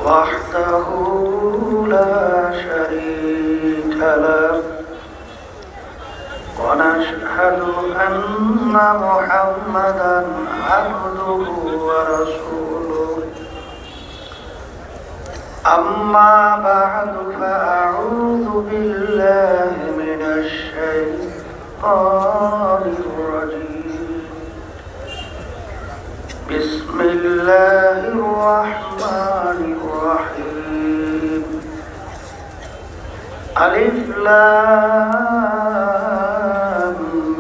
وحده لا شريك له ونشهد أن محمدا عبده ورسوله أما بعد فأعوذ بالله من الشيطان الرجيم بسم الله الرحمن الرحيم ألف لام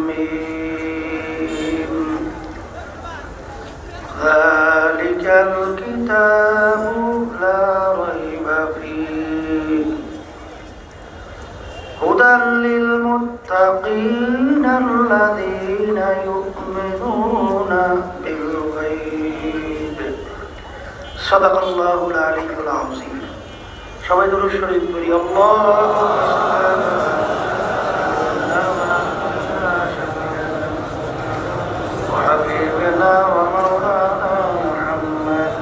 ميم ذلك الكتاب لا ريب فيه هدى للمتقين الذين يؤمنون بالغيب صدق الله العلي العظيم সবাই দরুদ শরীফ পড়ি وحبيبنا ومولانا محمد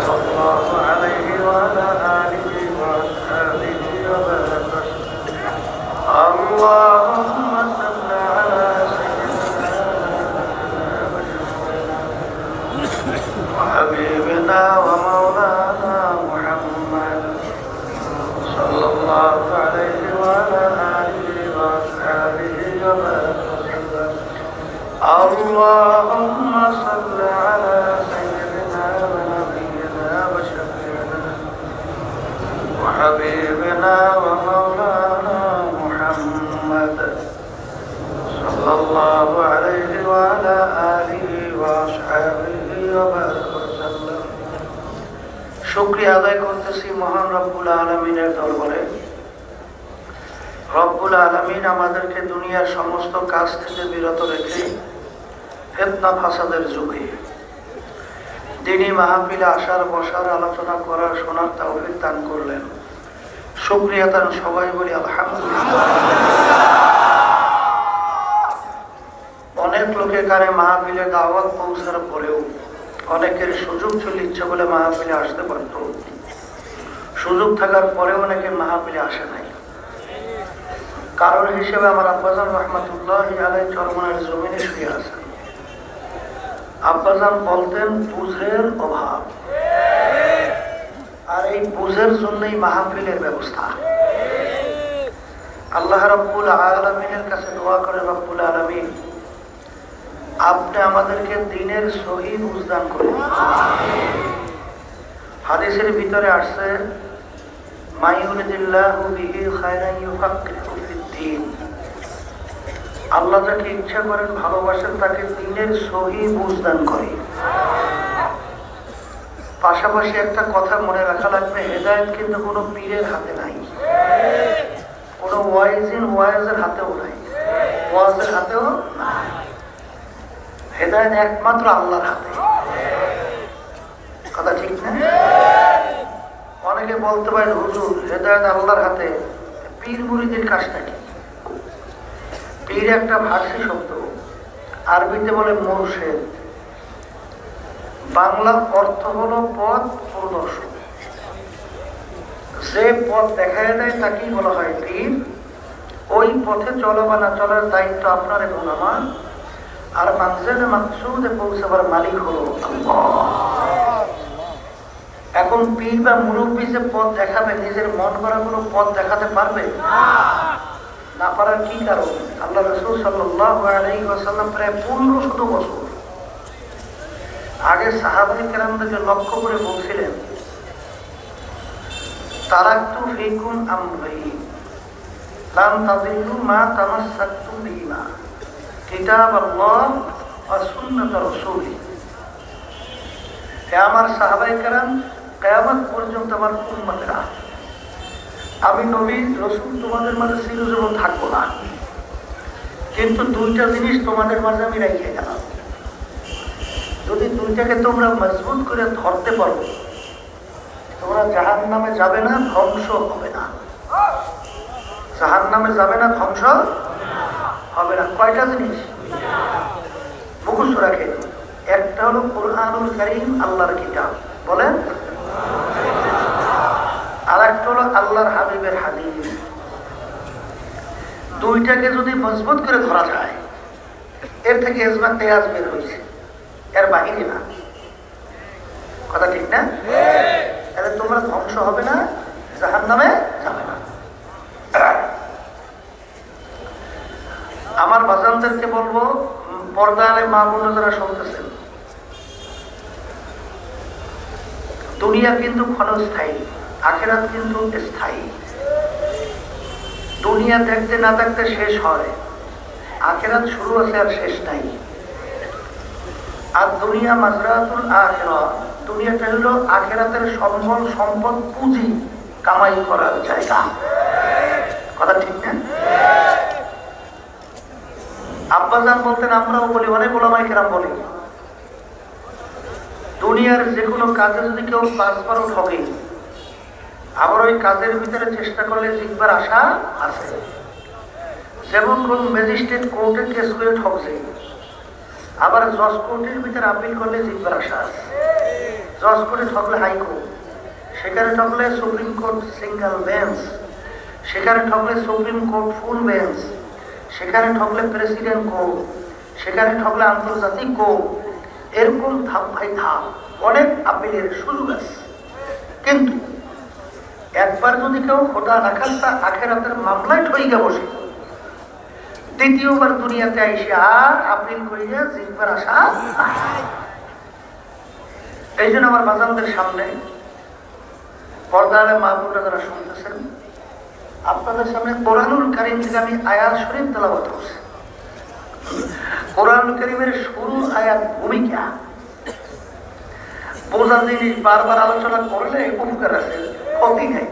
صلى الله عليه وعلى آله وأصحابه وبارك اللهم صل على سيدنا وحبيبنا ومولانا محمد صلى الله عليه وعلى آله وأصحابه وبارك اللهم صل على سيدنا ونبينا وشفيعنا وحبيبنا ومولانا محمد صلى الله عليه وعلى آله وأصحابه وبارك وسلم শুকরিয়া আদায় করতেছি মহান রব্বুল আলামিনের দরবারে। রব্বুল আলামিন আমাদেরকে দুনিয়ার সমস্ত কাজ থেকে বিরত রেখে ফিতনা ফাসাদের যুগে দ্বীনি মাহফিলে আসার বসার আলোচনা করার শোনার তৌফিক দান করলেন। শুকরিয়া তার সবাই বলি আলহামদুলিল্লাহ। অনেক লোকের কানে মাহফিলে দাওয়াত পৌঁছার পরেও অনেকের সুযোগ ছিল ইচ্ছা বলে মাহফিলে আসতে পারত, সুযোগ থাকার পরেও অনেকে মাহফিলে আসে নাই। কারণ হিসেবে আমার আব্বাজান রহমাতুল্লাহ আলাইহি চরমনের জমিনে শুয়ে আছেন। আব্বাজান বলতেন বুঝের অভাব, আর এই বুঝের জন্যই মাহফিলের ব্যবস্থা। আল্লাহ রাব্বুল আলামিনের কাছে দোয়া করে, রব্বুল আলামিন আপনি আমাদেরকে দ্বীনের সহি বুঝ দান করুন। হাদিসের ভিতরে আসছে মাইয়ুরিদিল্লাহু বিহি খায়রান ইউফাক্কিহু ফিদ্দীন, আল্লাহ যাকে ইচ্ছা করেন ভালোবাসেন তাকে দ্বীনের সহি বুঝ দান করে। পাশাপাশি একটা কথা মনে রাখা লাগবে, হেদায়েত কিন্তু কোনো পীরের হাতে নাই, কোনো ওয়াইজের হাতেও নাই, ওয়াজের হাতেও নাই। হেদায়েত একমাত্র আল্লাহর হাতে। কথা ঠিক না? অনেকে বলতে পারেন হুজুর হেদায়েত আল্লাহর হাতে, পীর মুরিদের কাজটা কি? পীর একটা ফার্সি শব্দ, আরবিতে বলে মুরশেদ, বাংলা অর্থ হলো পথ প্রদর্শক। যে পথ দেখায় দেয় তাকেই বলা হয় পীর। ওই পথে চলা বা না চলার দায়িত্ব আপনার এবং আমার, আর মানজিলে মাকসুদে পৌঁছাবার মালিক হলো আল্লাহ। এখন পীর বা মুরব্বী যে পথ দেখাবে, নিজের মন করা কোনো পথ দেখাতে পারবে না? পারার কি কারণ? আল্লাহ রাসূল সাল্লাল্লাহু আলাইহি ওয়াসাল্লাম প্রায় 1500 বছর আগে সাহাবায়ে কেরামদেরকে লক্ষ্য করে বলছিলেন, তারাকতু ফীকুম আমরাইন লান তাদিল্লু মা তামাসসাকতুম বিহিমা কিতাবাল্লাহ ওয়া সুন্নাত রাসূলিহি। হে আমার সাহাবায়ে কেরাম, কিয়ামত পর্যন্ত আমার উম্মতেরা, আমি নবী রাসূল তোমাদের মাঝে চিরজীবন থাকবো না, কিন্তু দুইটা জিনিস তোমাদের মাঝে আমি রেখে গেলাম। যদি দুইটাকে তোমরা মজবুত করে ধরতে পারো, তোমরা জাহান্নামে যাবে না, ধ্বংস হবে না। জাহান্নামে যাবে না, ধ্বংস হবে না। কয়টা জিনিস মুখস্থ রাখে? একটা হলো কুরআনুল কারীম, আল্লাহর কিতাব। বলেন একটা হলো আল্লাহর হাবিবের হাদিস। দুইটাকে যদি মজবুত করে ধরা যায়, এর থেকে ইজমা কিয়াস বের হয়েছে, এর বাহিনী না। কথা ঠিক না? তাহলে তোমরা ধ্বংস হবে না, জাহান্নামে যাবে না। আমার বাজানদেরকে বলবো, পর্দা আলে মা বোন যারা শুনতেছেন, দুনিয়া কিন্তু ক্ষণস্থায়ী, আখিরাত কিন্তু স্থায়ী। দুনিয়া দেখতে না দেখতে শেষ হয়, আখিরাত শুরু আছে আর শেষ নাই। আর দুনিয়া মাজরাতুল আখিরাত, দুনিয়াটা হলো আখিরাতের সম্বল, সম্পদ, পুঁজি কামাই করার জায়গা। কথা ঠিক না? আব্বাজান বলতেন, আমরাও বলি, অনেক ওলামায়ে কেরাম বলি, দুনিয়ার যে কোনো কাজে যদি কেউ 5 বারও ঠকে, আবার ওই কাজের ভিতরে চেষ্টা করলে জিতবার আশা আছে। যেমন কোন ম্যাজিস্ট্রেট কোর্টে কেস করে ঠকছে, আবার জজ কোর্টের ভিতরে আপিল করলে জিতবার আশা আছে। জজ কোর্টে ঠকলে হাইকোর্ট, সেখানে ঠকলে সুপ্রিম কোর্ট সিঙ্গেল বেঞ্চ, সেখানে ঠকলে সুপ্রিম কোর্ট ফুল বেঞ্চ, সেখানে ঠকলে প্রেসিডেন্ট কোর্ট, সেখানে ঠকলে আন্তর্জাতিক কোর্ট। এরকম ধাপ ভাই ধাপ অনেক আপিলের সুযোগ আছে। কিন্তু একবার যদি কেউ খোটা রাখাস্তা আখেরাতের মামলায় ঠইকা বসে, দ্বিতীয়বার দুনিয়াতে আইসে আর আপিল করিয়া জিতবার আশা নাই। এই জন্য আমার বাজানদের সামনে, পর্দারে মা বোনরা যারা শুনতেছেন, আপনাদের সামনে কোরআনুল কারীম থেকে আমি আয়াত শরীফ তেলাওয়াত করছি। কোরআনুল কারীমের শুরু আয়াত ভূমিকা বোঝা জিনিস বারবার আলোচনা করলে উপকার আছে, ক্ষতি নাই।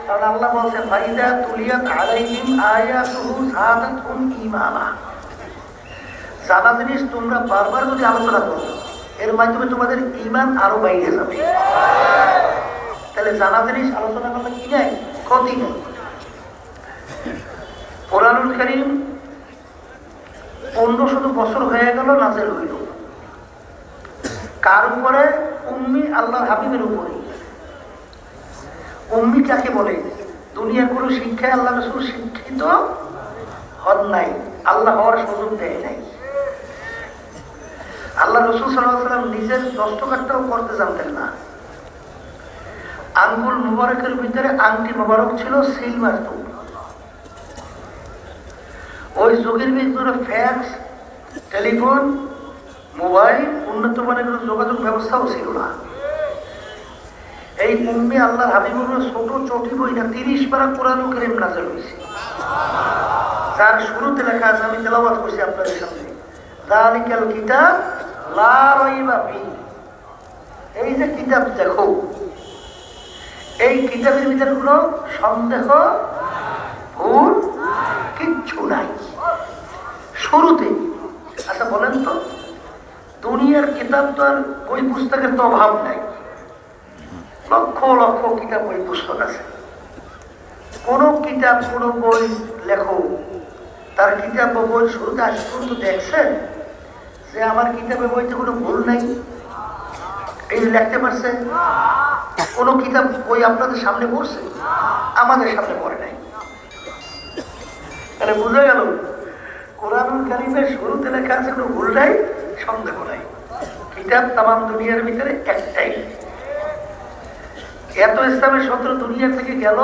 কারণ আল্লাহ বলছে, ফাইদা তুলিয়াত আলাইহিম আয়াতুহু যাদাতহুম ঈমানা। জানা জিনিস তোমরা বারবার যদি আলোচনা করো, এর মাধ্যমে তোমাদের ঈমান আরো বাইরে যাবে। তাহলে জানা জিনিস আলোচনা করলে কি নাই? ক্ষতি নেই। কোরআনুল কারীম 1500 বছর হয়ে গেল নাযিল হইল। কার উপরে? উম্মি আল্লাহর হাবিবের উপরে। উম্মি কাকে বলে? দুনিয়ার কোনো শিক্ষায় আল্লাহ রাসূল শিক্ষিত হন নাই, আল্লাহ হওয়ার সুযোগ দেয় নাই। আল্লাহ রাসূল সাল্লাল্লাহু আলাইহি ওয়াসাল্লাম নিজের 10 টাকাটাও করতে জানতেন না। আঙ্গুল মুবারকের ভিতরে আংটি মুবারক ছিল সিল মারত। ওই যুগের ভিতরে ফ্যাক্স, টেলিফোন, মোবাইল, উন্নত মানের কোনো যোগাযোগ ব্যবস্থাও ছিল না। এই উম্মি আল্লাহর হাবিবুর ছোট চটি বই না 30 পারা কোরআনুল কারীম নাযিল হয়েছে। যার শুরুতে লেখা আছে, আমি তেলাওয়াত করছি আপনাদের সামনে, যালিকাল কিতাব লা রাইবা ফীহি। এই যে কিতাব দেখো, এই কিতাবের ভিতরে কোনো সন্দেহ, ভুল কিচ্ছু নাই শুরুতে। আচ্ছা বলেন তো, দুনিয়ার কিতাব তো আর বই পুস্তকের তো অভাব নাই, লক্ষ লক্ষ কিতাব বই পুস্তক আছে। কোন কিতাব, কোন বই লেখো, তার কিতাব বা বই শুরুতে আজ পর্যন্ত দেখছেন যে আমার কিতাবে বইতে কোনো ভুল নাই? এই লিখতে পারছে? কোন কিতাব বই আপনাদের সামনে পড়ছে? আমাদের সামনে পড়ে নাই। তাহলে বোঝা গেল কোরআনুল কারীমের শুরুতে লেখা আছে, কোনো ভুল নাই, সন্দেহ নাই। কিতাব তামাম দুনিয়ার ভিতরে একটাই। এত ইসলামের সত্য দুনিয়া থেকে গেল,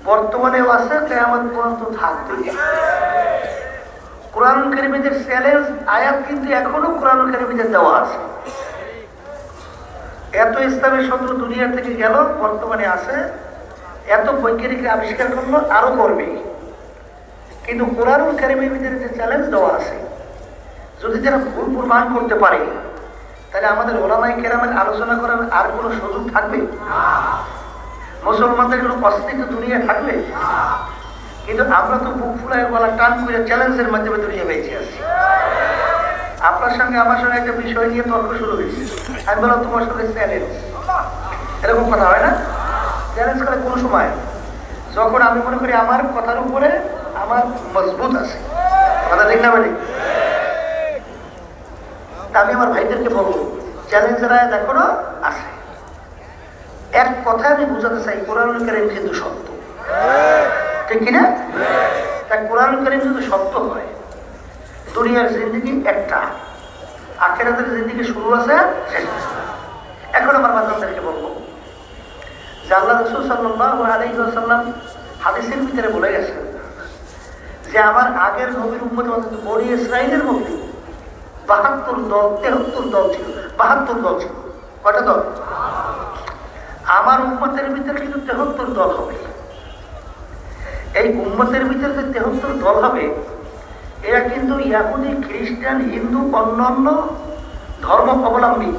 বর্তমানেও আছে, কিয়ামত পর্যন্ত থাকবে। কোরআনুল কারীমের চ্যালেঞ্জ আয়াত কিন্তু এখনো কোরআনুল কারীমের দেওয়া আছে। এত ইসলামের সত্য দুনিয়া থেকে গেল, বর্তমানে আছে, এত বৈজ্ঞানিক আবিষ্কার করলো, আরো করবে। কিন্তু কোরআনুল কারীমের ভিতরে যে চ্যালেঞ্জ দেওয়া আছে, যদি যারা ভুল প্রমাণ করতে পারে, তাহলে আমাদের ওলামায়ে কেরামের আলোচনা করার আর কোনো সুযোগ থাকবে? মুসলমানদের কোনো অস্তিত্ব দুনিয়া থাকবে? কিন্তু আমরা তো বুক ফুলায় গলা টান করে চ্যালেঞ্জের মাধ্যমে দুনিয়া বেঁচে আছি। আপনার সঙ্গে আমার সঙ্গে একটা বিষয় নিয়ে তর্ক শুরু হয়েছে, আমি বললাম তোমার সঙ্গে চ্যালেঞ্জ। এরকম কথা হয় না? চ্যালেঞ্জ করে কোন সময়? যখন আমি মনে করি আমার কথার উপরে আমার মজবুত আছে। কথা ঠিক না? মানে আমি আমার ভাইদেরকে বলবো, চ্যালেঞ্জের আয়াত এখনো আছে। এক কথা আমি বুঝাতে চাই, কোরআনুল কারীম কিন্তু সত্য, ঠিক কিনা? তাই কোরআনুল কারীম যদি সত্য হয়, দুনিয়ার জিন্দেগি একটা, আখিরাতের জিন্দেগি শুরু আছে শেষ আছে। এখন আমার বাচ্চাদেরকে বলবো যে আল্লাহ রাসূল সাল্লাল্লাহু আলাইহি ওয়াসাল্লাম হাদিসের ভিতরে বলে গেছেন যে আমার আগের নবীর উম্মত অর্থাৎ বনী ইসরাঈলের মধ্যে ৭২ দল ৭৩ দল ছিল, ৭২ দল ছিল। কয়টা দল? আমার উম্মতের ভিতরে কিন্তু ৭৩ দল হবে। এই উম্মতের ভিতরে যে ৭৩ দল হবে, এরা কিন্তু ইহুদি, খ্রিস্টান, হিন্দু, অন্যান্য ধর্ম অবলম্বী,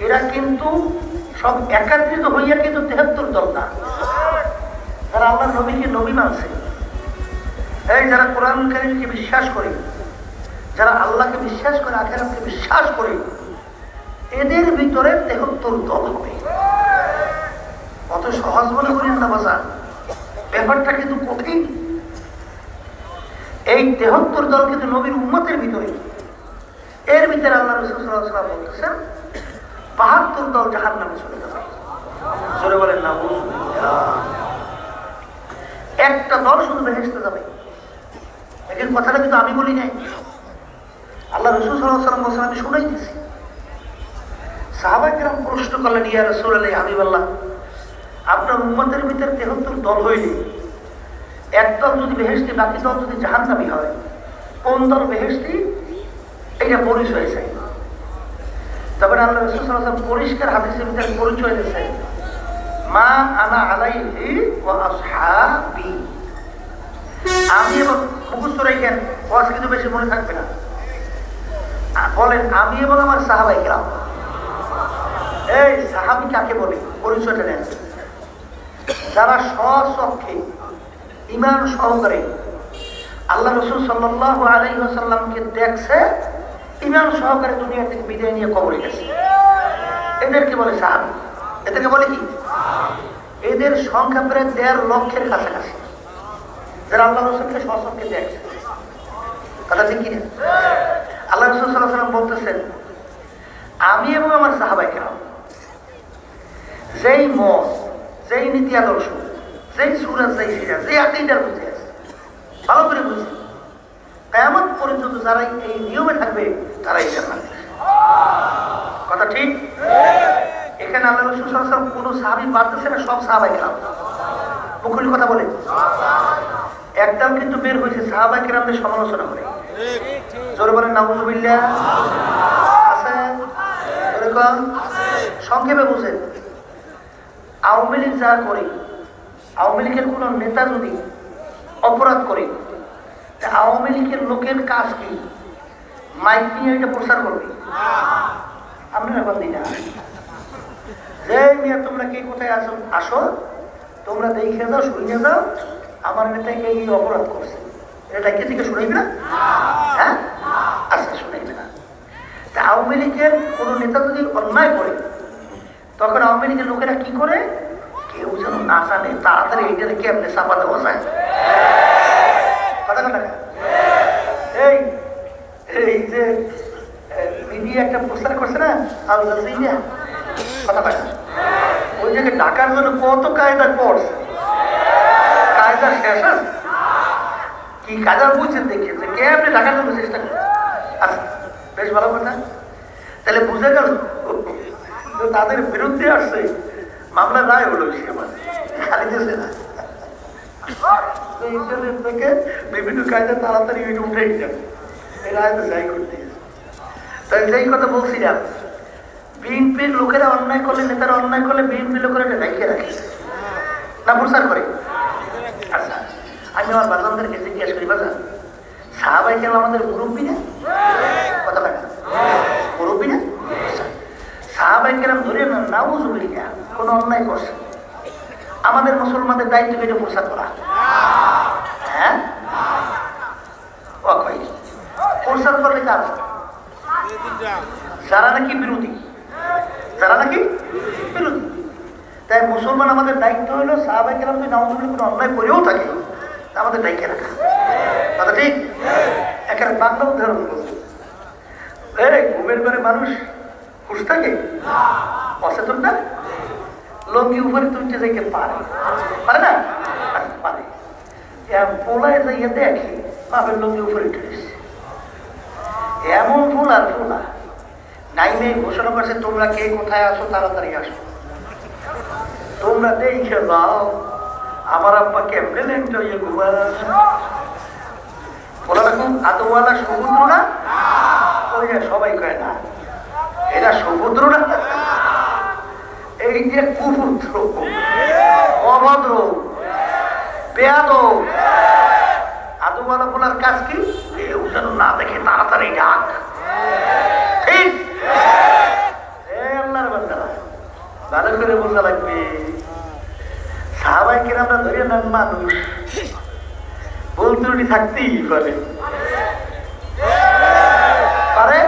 এরা কিন্তু সব একত্রিত হইয়া কিন্তু ৭৩ দল না। যারা আল্লাহ নবীকে নবী মানছে, এই যারা কোরআন কারীমকে বিশ্বাস করে, যারা আল্লাহকে বিশ্বাস করে, আখিরাতকে বিশ্বাস করে, এদের ভিতরে ৭৩ দল হবে। অত সহজ মনে করেন না বাজার, ব্যাপারটা কিন্তু কঠিন। এই ৭৩ দল কিন্তু নবীর উম্মতের ভিতরে, এর ভিতরে আল্লাহ রাসূল সাল্লাল্লাহু আলাইহি ওয়াসাল্লাম বলতেছেন ৭২ দল জাহান্নামে চলে যাবে। জোরে বলেন না, একটা দল শুধু বেহেশতে যাবে। এই কথাটা কিন্তু আমি বলি নাই, আল্লাহ রাসূল সাল্লাল্লাহু আলাইহি ওয়াসাল্লাম বলেছেন, আমি শুনাইতেছি। সাহাবায়ে কেরাম প্রশ্ন করলেন, ইয়া রাসূলুল্লাহ, হাবিবাল্লাহ, আপনার উম্মতের ভিতরে ৭৩ দল হইলে একদল যদি বেহেশতি, বাকি দল যদি জাহান্নামী হয়, কোন দল বেহেশতি? এইটা পরিচয় চাই। তবে আল্লাহ রাসূল সাল্লাল্লাহু আলাইহি ওয়াসাল্লাম পরিষ্কার হাদিসের ভিতরে পরিচয় দিয়েছেন, মা আনা আলাইহি ওয়া আসহাবি। আমি এবং মুখস্থ রাখেন, ওয়াজ কিন্তু বেশি মনে থাকবে না। বলেন, আমি এবং আমার সাহাবায়ে কেরাম। এই সাহাবী কাকে বলে? পরিচয়টা নেন। যারা স্বচক্ষে ঈমান সহকারে আল্লাহ রাসূল সাল্লাল্লাহু আলাইহি ওয়াসাল্লামকে দেখছে, ঈমান সহকারে দুনিয়া থেকে বিদায় নিয়ে কবরে গেছে, এদেরকে বলে সাহাবী। এদেরকে বলে কি? এদের সংখ্যা প্রায় ১.৫ লক্ষের কাছাকাছি, যারা আল্লাহ রাসূলকে স্বচক্ষে দেখছে। কথা ঠিক কিনা? আল্লাহ রাসূল সাল্লাল্লাহু আলাইহি ওয়াসাল্লাম বলতেছেন, আমি এবং আমার সাহাবায়ে কেরাম যেই মত, যেই নীতি আদর্শ, যেই সুরা, যেই সিরা, যেই আকীদার বুঝে আছে, ভালো করে বুঝি, কিয়ামত পর্যন্ত যারা এই নিয়মে থাকবে তারাই জান্নাতে। কথা ঠিক? এখানে আল্লাহ রাসূল সাল্লাল্লাহু আলাইহি ওয়াসাল্লাম কোনো সাহাবী বাদ দিয়েছে না, সব সাহাবায়ে কেরাম। মুখের কথা বলে একদম কিন্তু বের হয়েছে সাহাবায়ে কেরামদের সমালোচনা করে। জোরে বলেন নাউযুবিল্লাহ। আছে এরকম? সংক্ষেপে বুঝেন, আওয়ামী লীগ যা করে, আওয়ামী লীগের কোন নেতা যদি অপরাধ করে, আওয়ামী লীগের লোকের কাজ কি? মাইক নিয়ে এটা প্রচার করবে। আপনারা বললি না যে মিয়া তোমরা কে কোথায় আসো, আসো তোমরা দেখে যাও, শুনে যাও, আমার নেতাকে এই অপরাধ করছে, এটা কে থেকে শুনাইবে না? হ্যাঁ, আচ্ছা শুনাইবে না। তা আওয়ামী লীগের কোন নেতা যদি অন্যায় করে, তখন আওয়ামী লীগের লোকেরা কি করে? কেউ যেন না জানে, তাড়াতাড়ি এইটাকে কেমনে চাপা দেওয়া যায়। কথা কথা এই এই যে মিডিয়া একটা প্রচার করছে না, আল জাজিরা, কথা কথা, ওই জায়গায় ডাকার জন্য কত কায়দা করছে, কায়দা শেষ আছে কি? কায়দা বুঝছেন, দেখিয়েছে কেমনে ডাকার জন্য চেষ্টা করে। আচ্ছা, বেশ ভালো কথা। তাহলে বুঝে গেল তাদের বিরুদ্ধে আসছে, মামলা রায় হলো, সে খালি দিয়েছে না, থেকে বিভিন্ন কায়দা তাড়াতাড়ি উঠে যাবে, এই রায় তো যাই করতে। তাই যেই কথা বলছিলাম, বিএনপির লোকেরা অন্যায় করলে, নেতারা অন্যায় করলে বিএনপি লোকেরা এটা রেখে রাখে না, প্রচার করে। আচ্ছা, আমি আমার বাজানদেরকে জিজ্ঞেস করি, বাজান সাহাবায়ে কেরাম আমাদের মুরব্বী না? কথা লাগে মুরব্বী না? সাহাবায়ে কেরাম ধরে না, নাউযুবিল্লাহ, কোনো অন্যায় করছে, আমাদের মুসলমানদের দায়িত্ব এটা প্রচার করা। হ্যাঁ, প্রচার করলে কার? যারা নাকি বিরোধী, যারা নাকি বিরোধী। তাই মুসলমান আমাদের দায়িত্ব হলো সাহাবায়ে কেরাম যদি নাউযুবিল্লাহ কোনো অন্যায় করেও থাকে, আমাদের দায়িত্ব রাখা। কথা ঠিক? এখানে বাংলা উদাহরণ বলছি, এই ঘুমের ঘরে মানুষ খুশ থাকে, অচেতন না? লঙ্গি উপরে তুলতে যাইতে পারে, পারে না? পারে। পোলায় যাইয়া দেখে বাপের লঙ্গি উপরে তুলেছে, এমন ফুলার ফুলা নাইমে ঘোষণা করছে, তোমরা কে কোথায় আসো তাড়াতাড়ি আসো, তোমরা দেখে যাও আমার আব্বা কেমনে লেনটা ইয়ে ঘুমার। বলা খুব আদওয়ালা সমুদ্র না? ওই যে সবাই কয় না এরা সমুদ্র না, এই যে কুপুত্র, অভদ্র, বেয়াদব। আদওয়ালা বলার কাজ কি? কেউ যেন না দেখে তাড়াতাড়ি ডাক। ঠিক? আল্লাহর বান্দারা ভালো করে বোঝা লাগবে। সাহাবায়ে কেরামরা ধরে নেন মানুষ, ভুল ত্রুটি থাকতেই পারে, পারে।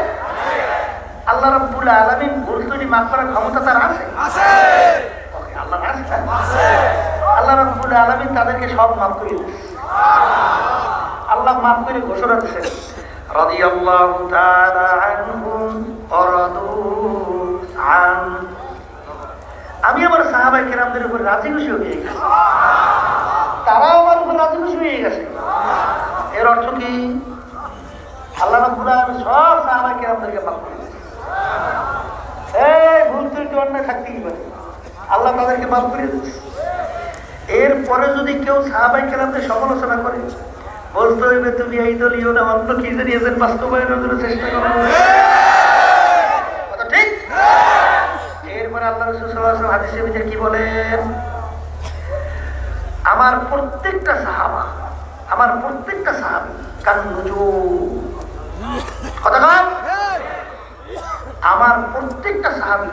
আল্লাহ রাব্বুল আলামিন ভুল ত্রুটি মাফ করার ক্ষমতা তার আছে? আল্লাহ আছে। আল্লাহ রাব্বুল আলামিন তাদেরকে সব মাফ করে দিয়েছে। আল্লাহ মাফ করে ঘোষণা দিয়েছেন, রাদিয়াল্লাহু তাআলা আনহুম ওয়া রাদু আন। আমি আমার সাহাবায়ে কেরামদের উপর রাজি খুশি হয়ে গেছি, তারাও আমার উপর রাজি খুশি হয়ে গেছে। এর অর্থ কি? আল্লাহ রাব্বুল আলামিন সব সাহাবায়ে কেরামদেরকে মাফ করে দিয়েছে। এই ভুল ত্রুটি অন্যায় থাকতেই পারে, আল্লাহ তাদেরকে মাফ করে দিয়েছে। এরপরে যদি কেউ সাহাবায়ে কেরামদের সমালোচনা করে, বলতে হইবে তুমি এই দলীয় না অন্য কি জানিয়েছেন বাস্তবায়নের জন্য চেষ্টা করো। কথা ঠিক? এরপরে আল্লাহ রাসূল সাল্লাল্লাহু আলাইহি ওয়াসাল্লাম হাদিসের ভিতরে কি বলেন? আমার প্রত্যেকটা সাহাবা, আমার প্রত্যেকটা সাহাবী কান নুজুম। কথা কান? আমার প্রত্যেকটা সাহাবী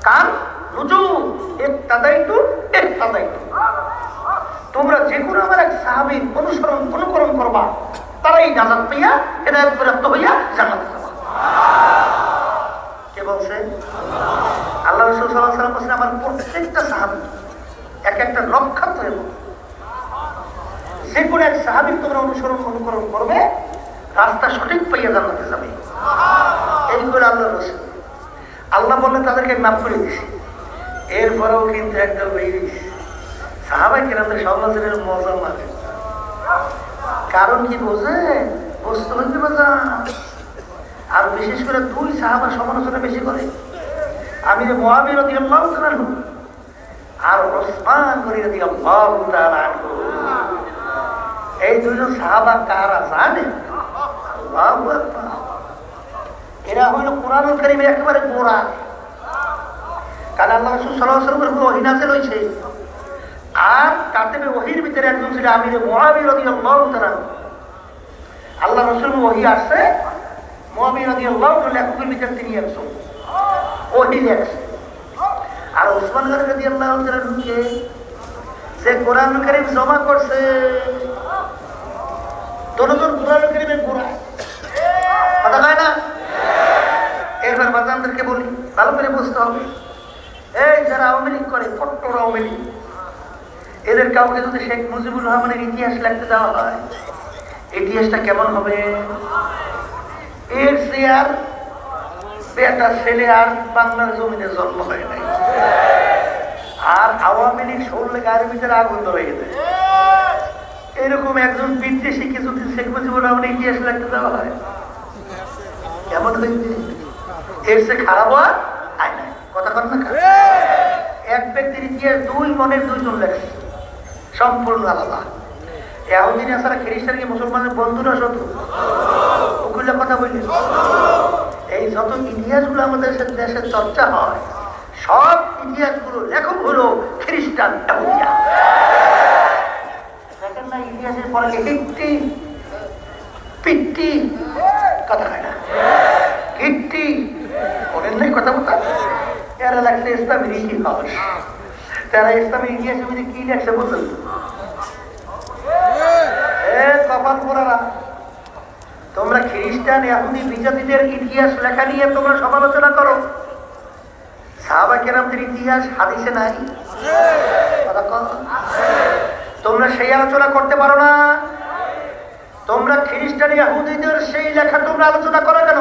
কান নুজুম, ইত্তাদাইতু ইত্তাদাইতু। তোমরা যে কোনো আমার এক সাহাবীর অনুকরণ করবা, তারাই নাজাত পাইয়া হেদায়েত প্রাপ্ত হইয়া জান্নাতে যাবে। কে বলছে? আল্লাহ রাসূল সাল্লাল্লাহু আলাইহি ওয়াসাল্লাম বলেন, আমার প্রত্যেকটা সাহাবী এক একটা লক্ষ্যার্থ এবং যে কোনো এক সাহাবীর তোমরা অনুকরণ করবে, রাস্তা সঠিক পাইয়া জান্নাতে যাবে। এই করে আল্লাহ রাসূল, আল্লাহ বললেন তাদেরকে মাফ করে দিয়েছি। এরপরেও কিন্তু একদল বেরিয়েছে সাহাবায়ে কেরামদের সমালোচনার মজা লাগে। কারণ কি বোঝে? বুঝতে হইতে বোঝা। আর বিশেষ করে দুই সাহাবার সমালোচনা বেশি করে, আমির মুআবিয়া রাদিয়াল্লাহু তাআলা আনহু আর উসমান রাদিয়াল্লাহু তাআলা আনহু। এই দুজন সাহাবা কারা জানে? আল্লাহু আকবার। এরা হইল কোরআনুল কারীমের একেবারে গোড়া। কারণ আল্লাহ রাসূল সাল্লাল্লাহু আলাইহি ওয়াসাল্লামের ওহী নাযিল হইছে, আর কাতেবে ওহীর ভিতরে একজন ছিল আমির মুআবিয়া রাদিয়াল্লাহু তাআলা। আল্লাহ রাসূলের ওহী আসছে, মুআবিয়া রাদিয়াল্লাহু তাআলা লেখকের ভিতরে তিনি একজন ওহী লেখছে। আর উসমান রাদিয়াল্লাহু তাআলা কে সে কোরআনুল কারীম জমা করছে, দুজন কোরআনুল কারীমের গোড়া। কথা কয় না? এরপর বাচ্চাদেরকে বলি, ভালো করে বুঝতে হবে, এই যারা আওয়ামী লীগ করে, কট্টর আওয়ামী লীগ, এদের কাউকে যদি শেখ মুজিবুর রহমানের ইতিহাস লিখতে দেওয়া হয়, ইতিহাসটা কেমন হবে? এর চেয়ার বেটা ছেলে আর বাংলার জমিনে জন্ম হয় নাই, আর আওয়ামী লীগ শুনলে গায়ের ভিতরে আগুন ধরে গেছে। এরকম একজন বিদ্বেষীকে যদি শেখ মুজিবুর রহমানের ইতিহাস লিখতে দেওয়া হয়, কেমন হয়েছে? এর সে খারাপ হওয়ার আয় নাই। কথা কর না? এক ব্যক্তির ইতিহাস দুই মনের দুইজন লেখছে, সম্পূর্ণ আলাদা। ইহুদি নাসারা খ্রিস্টান কি মুসলমানের বন্ধুরা শত্রু? ওগুলো কথা বলি। এই যত ইতিহাসগুলো আমাদের দেশে চর্চা হয়, সব ইতিহাসগুলো লেখক হলো খ্রিস্টান ইহুদিরা। দেখেন না ইতিহাসের পরে হিট্টি পিট্টি, কথা হয় না, হিট্টি বলেন নাই কথা বলতাম। এরা লাগছে ইসলামের ইতিহাস, তারা ইসলামের ইতিহাসের মধ্যে কি লেখছে বলছেন? কপাল পোড়ারা, তোমরা খ্রিস্টান ইহুদি বিজাতিদের ইতিহাস লেখা নিয়ে তোমরা সমালোচনা করো, সাহাবায়ে কেরামদের ইতিহাস হাদিসে নাই। তোমরা সেই আলোচনা করতে পারো না। তোমরা খ্রিস্টান ইহুদিদের সেই লেখা তোমরা আলোচনা করো কেন?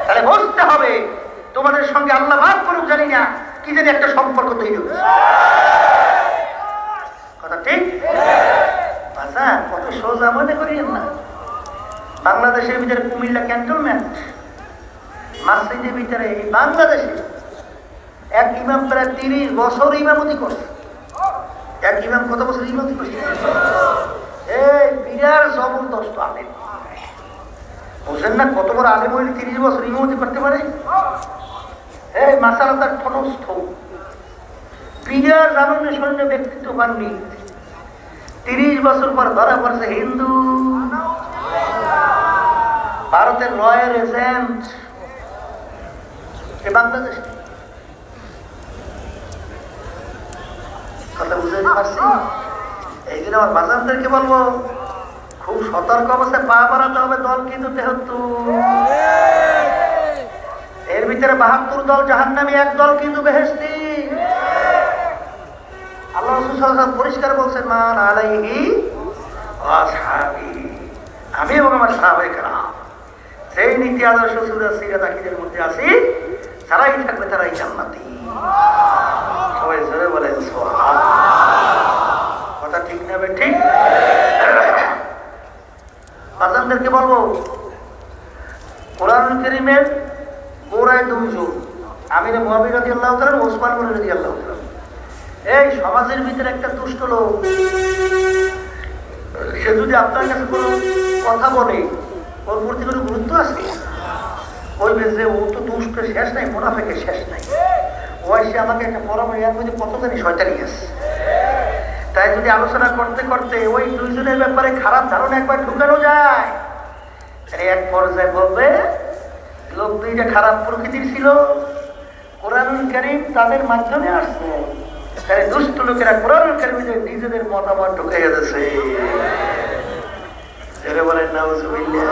তাহলে বুঝতে হবে, তোমাদের সঙ্গে আল্লাহ মাফ করুক জানি না, কি জানি একটা সম্পর্ক তৈরি হচ্ছে। কথা ঠিক? আচ্ছা, কত সোজা মনে করিয়েন না। বাংলাদেশের ভিতরে কুমিল্লা ক্যান্টনমেন্ট মসজিদের ভিতরে এই বাংলাদেশে এক ইমাম প্রায় 30 বছর ইমামতি করছে। এক ইমাম কত বছর ইমামতি করছে? এই বিরাট জবরদস্ত আলেম। বুঝেন না কত বড় আলেম হইলে 30 বছর ইমামতি করতে পারে? এই মাসালা তার ঠনস্থ বিরাট জাননে শূন্য ব্যক্তিত্ব পাননি। 30 বছর পর ধরা পড়ছে হিন্দু, ভারতের রয়্যাল এজেন্ট বাংলাদেশ। কথা বুঝতে পারছি? এই জন্য আমার বাজারদেরকে বলবো খুব সতর্ক অবস্থায় পা বাড়াতে হবে। দল কিন্তু 73, এর ভিতরে 72 দল জাহান্নামী, এক দল কিন্তু বেহেশতি। আল্লাহ রাসূল সাল্লাল্লাহু আলাইহি ওয়াসাল্লাম পরিষ্কার বলছেন, মান আলাইহি ওয়াসহাবি, আমি এবং আমার সাহাবায়ে কেরাম সেই নীতি আদর্শ সুরা সিরাত আকীদার মধ্যে আছি, যারাই থাকবে তারাই জান্নাতি। সবাই জোরে বলেন সুবহানাল্লাহ। কথা ঠিক না? ঠিক। বাজানদেরকে বলবো কোরআন কারীমের গোড়ায় 2 জন, আমির মুআবিয়া রাদিয়াল্লাহু তাআলা, ওসমান গনি রাদিয়াল্লাহু তাআলা। এই সমাজের ভিতরে একটা দুষ্ট লোক, সে যদি আপনার কাছে কোনো কথা বলে ওর প্রতি কোনো গুরুত্ব আছে? বলবে যে ও তো দুষ্ট শেষ নাই, মুনাফিকের শেষ নাই। ও এসে আমাকে একটা পরামর্শ, এর মধ্যে কত জানি শয়তানি আছে। তাই যদি আলোচনা করতে করতে ওই 2 জনের ব্যাপারে খারাপ ধারণা একবার ঢুকানো যায়, এক পর্যায়ে বলবে লোক 2টা খারাপ প্রকৃতির ছিল, কোরআনুল কারীম তাদের মাধ্যমে আসছে। তাই দুষ্ট লোকেরা কোরআনুল কারীমে নিজেদের মতামত ঢুকাইয়া দিয়েছে। এরা বলেন নাউজুবিল্লাহ।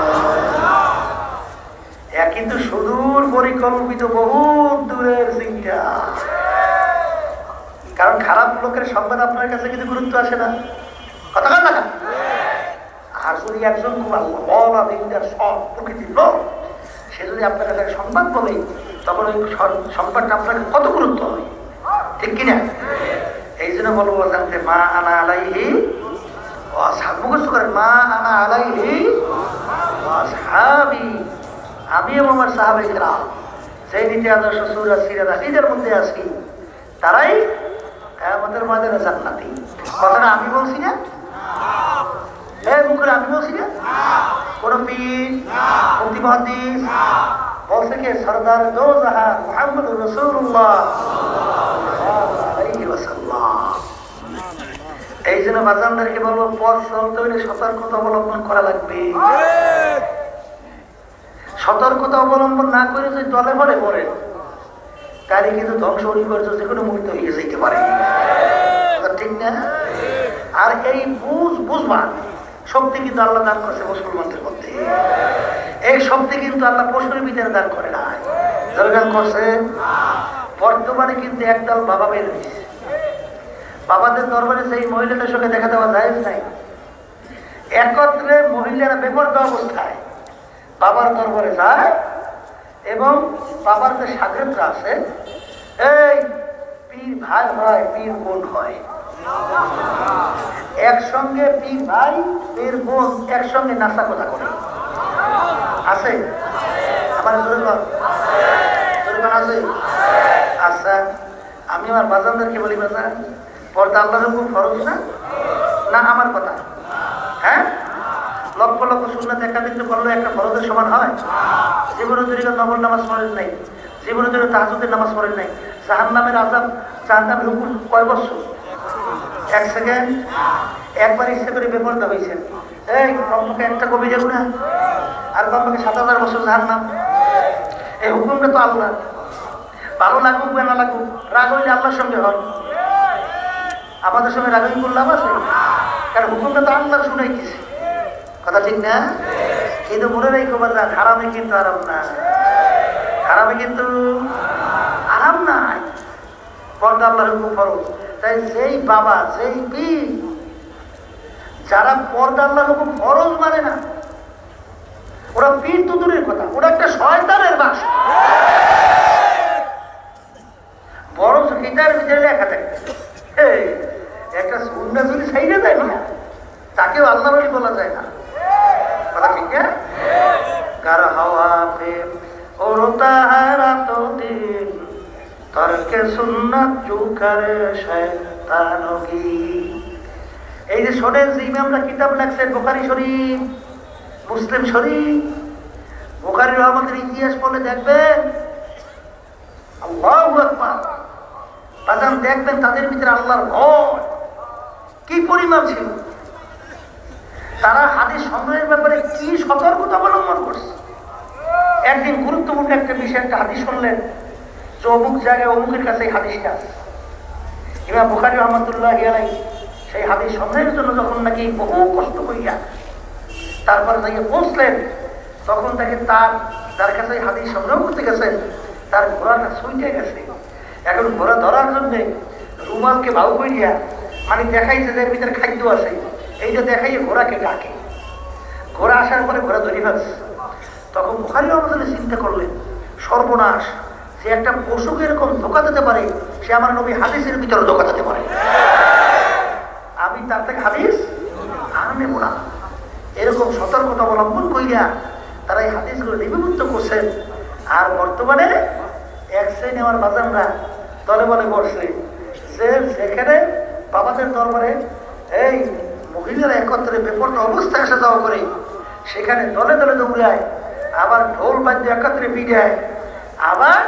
কিন্তু সুদূর পরিকল্পিত, বহুত দূরের চিন্তা। কারণ খারাপ লোকের সংবাদ আপনার কাছে কিন্তু গুরুত্ব আসে না। কথা বল না। আর যদি একজন খুব আল্লাহ দিনদার সৎ প্রকৃতির লোক, সে যদি আপনার কাছে সংবাদ বলে, তখন ওই সংবাদটা আপনাকে কত গুরুত্ব হয়, ঠিক কিনা? এই জন্য বলবো জানতে মা আনা আলাইহি মুখস্থ করেন, মা আনা আলাইহি ওয়াসহাবি, আমি এবং আমার সাহাবায়ে কেরাম সেই নীতি আদর্শ সূরা সিরাত আকীদার মধ্যে আছি, তারাই কিয়ামতের ময়দানে জান্নাতি। কথাটা আমি বলছি না? এই মুখে আমি বলছি না? কোন পীর, মুফতি মুহাদ্দিস বলছে কে? সরদার দো জাহান মুহাম্মদুর রাসূলুল্লাহ সাল্লাল্লাহু আলাইহি ওয়াসাল্লাম। এই জন্য বাজানদেরকে বলবো, পথ চলতে হলে সতর্কতা অবলম্বন করা লাগবে। সতর্কতা অবলম্বন না করে যদি দলে ভরে পড়ে, তারই কিন্তু ধ্বংস অনিবার্য, যে কোনো মুহূর্তে হয়ে যেতে পারে, ঠিক না? আর এই বুঝবার শক্তি কিন্তু আল্লাহ দান করছে মুসলমানদের মধ্যে। এই শক্তি কিন্তু আল্লাহ পশুর ভিতরে দান করে না, দান করছে। বর্তমানে কিন্তু একদল বাবা বের হয়েছে, বাবাদের দরবারে সেই মহিলাদের সঙ্গে দেখা দেওয়া জায়েজ নাই। একত্রে মহিলারা বেপরোয়া অবস্থায় বাবার দরবারে যায় এবং বাবার যে শাগিরদরা আছে, এই পীর ভাই হয়, পীর বোন হয়, একসঙ্গে পীর ভাই পীর বোন একসঙ্গে নাস্তা কথা করে। আছে আমার দরবার আছে। আচ্ছা, আমি আমার বাজানদেরকে বলি, বাজান পর্দা আল্লাহর হুকুম ফরজ না? না আমার কথা? হ্যাঁ, লক্ষ লক্ষ সুন্নাত একান্নিত করলে একটা ফরজের সমান হয়? জীবনে তৈরি নফল নামাজ পড়েন নাই, জীবনে তৈরি তাহাজ্জুদের নামাজ পড়েন নাই, জাহান্নামের আযাব, জাহান্নামের হুকুম কয় বছর? 1 সেকেন্ড। একবার ইচ্ছে করে বেপরদা হয়েছেন, এই কমপক্ষে একটা কবি যাবো না, আর কমপক্ষে 7000 বছর জাহান্নাম। এই হুকুমটা তো আল্লাহ, ভালো লাগুক বা না লাগুক, রাগ হইলে আল্লাহর সঙ্গে হয়, আমাদের সঙ্গে রাগই করলাম আছে, কারণ হুকুমটা তো আল্লাহ শুনাইতেছে। কথা ঠিক না? কিন্তু মনে রেখো বাজার, হারামে কিন্তু আরাম না, হারামে কিন্তু আরাম নাই। পর্দা আল্লাহর হুকুম ফরজ। তাই যেই বাবা, যেই পীর, যারা পর্দা আল্লাহর হুকুম ফরজ মানে না, ওরা পীর তো দূরের কথা, ওরা একটা শয়তানের বাস। বরং অথচ কিতার ভিতরে লেখা থাকে এই একটা সুন্নাহ যদি ছাইড়া দেয় না তাকেও আল্লাহ বলি বলা যায় না। কথা ঠিক না? কার হাওয়া পে ওরতা হারাতো দিন তরকে সুন্নাত জু করে শয়তানগি। এই যে শোনেন যে ইমামরা কিতাব লেখছেন বুখারী শরীফ, মুসলিম শরীফ, বুখারী রহমতের ইতিহাস পড়লে দেখবেন আল্লাহু আকবার, বাজান দেখবেন তাদের ভিতরে আল্লাহর ভয় কি পরিমাণ ছিল। তারা হাদিস সংগ্রহের ব্যাপারে কি সতর্কতা অবলম্বন করছে। একদিন গুরুত্বপূর্ণ একটা বিষয় একটা হাদিস শুনলেন যে অমুক জায়গায় অমুকের কাছে এই হাদিসটা আছে। ইমাম বুখারী রহমাতুল্লাহি আলাইহি সেই হাদিস সংগ্রহের জন্য যখন নাকি বহু কষ্ট করিয়া তারপরে তাকে পৌঁছলেন, তখন তাকে তার কাছে হাদিস সংগ্রহ করতে গেছেন, তার ঘোড়াটা ছুটে গেছে। এখন ঘোড়া ধরার জন্যে রুমালকে ভাউ করিয়া মানে দেখাইছে যে এর ভিতরে খাদ্য আছে, এইটা দেখাইয়ে ঘোড়াকে ডাকে। ঘোড়া আসার পরে ঘোড়া ধরে ফেলছে। তখন বুখারী রহমাতুল্লাহ চিন্তা করলেন সর্বনাশ, যে একটা পশুকে এরকম ধোকা দিতে পারে সে আমার নবী হাদিসের ভিতরে ধোকা দিতে পারে, আমি তার থেকে হাদিস আর নেব না। এরকম সতর্কতা অবলম্বন করিয়া তারা এই হাদিসগুলো লিপিবদ্ধ করছেন। আর বর্তমানে এক শ্রেণী আমার বাজানরা দলে বলে বসছে যে যেখানে বাবাদের দরবারে এই মহিলারা একত্রে বেপরোয়া অবস্থায় আসা যাওয়া করে সেখানে দলে দলে দৌড়ায়, আবার ঢোল বাদ্য একত্রে পিটায়, আবার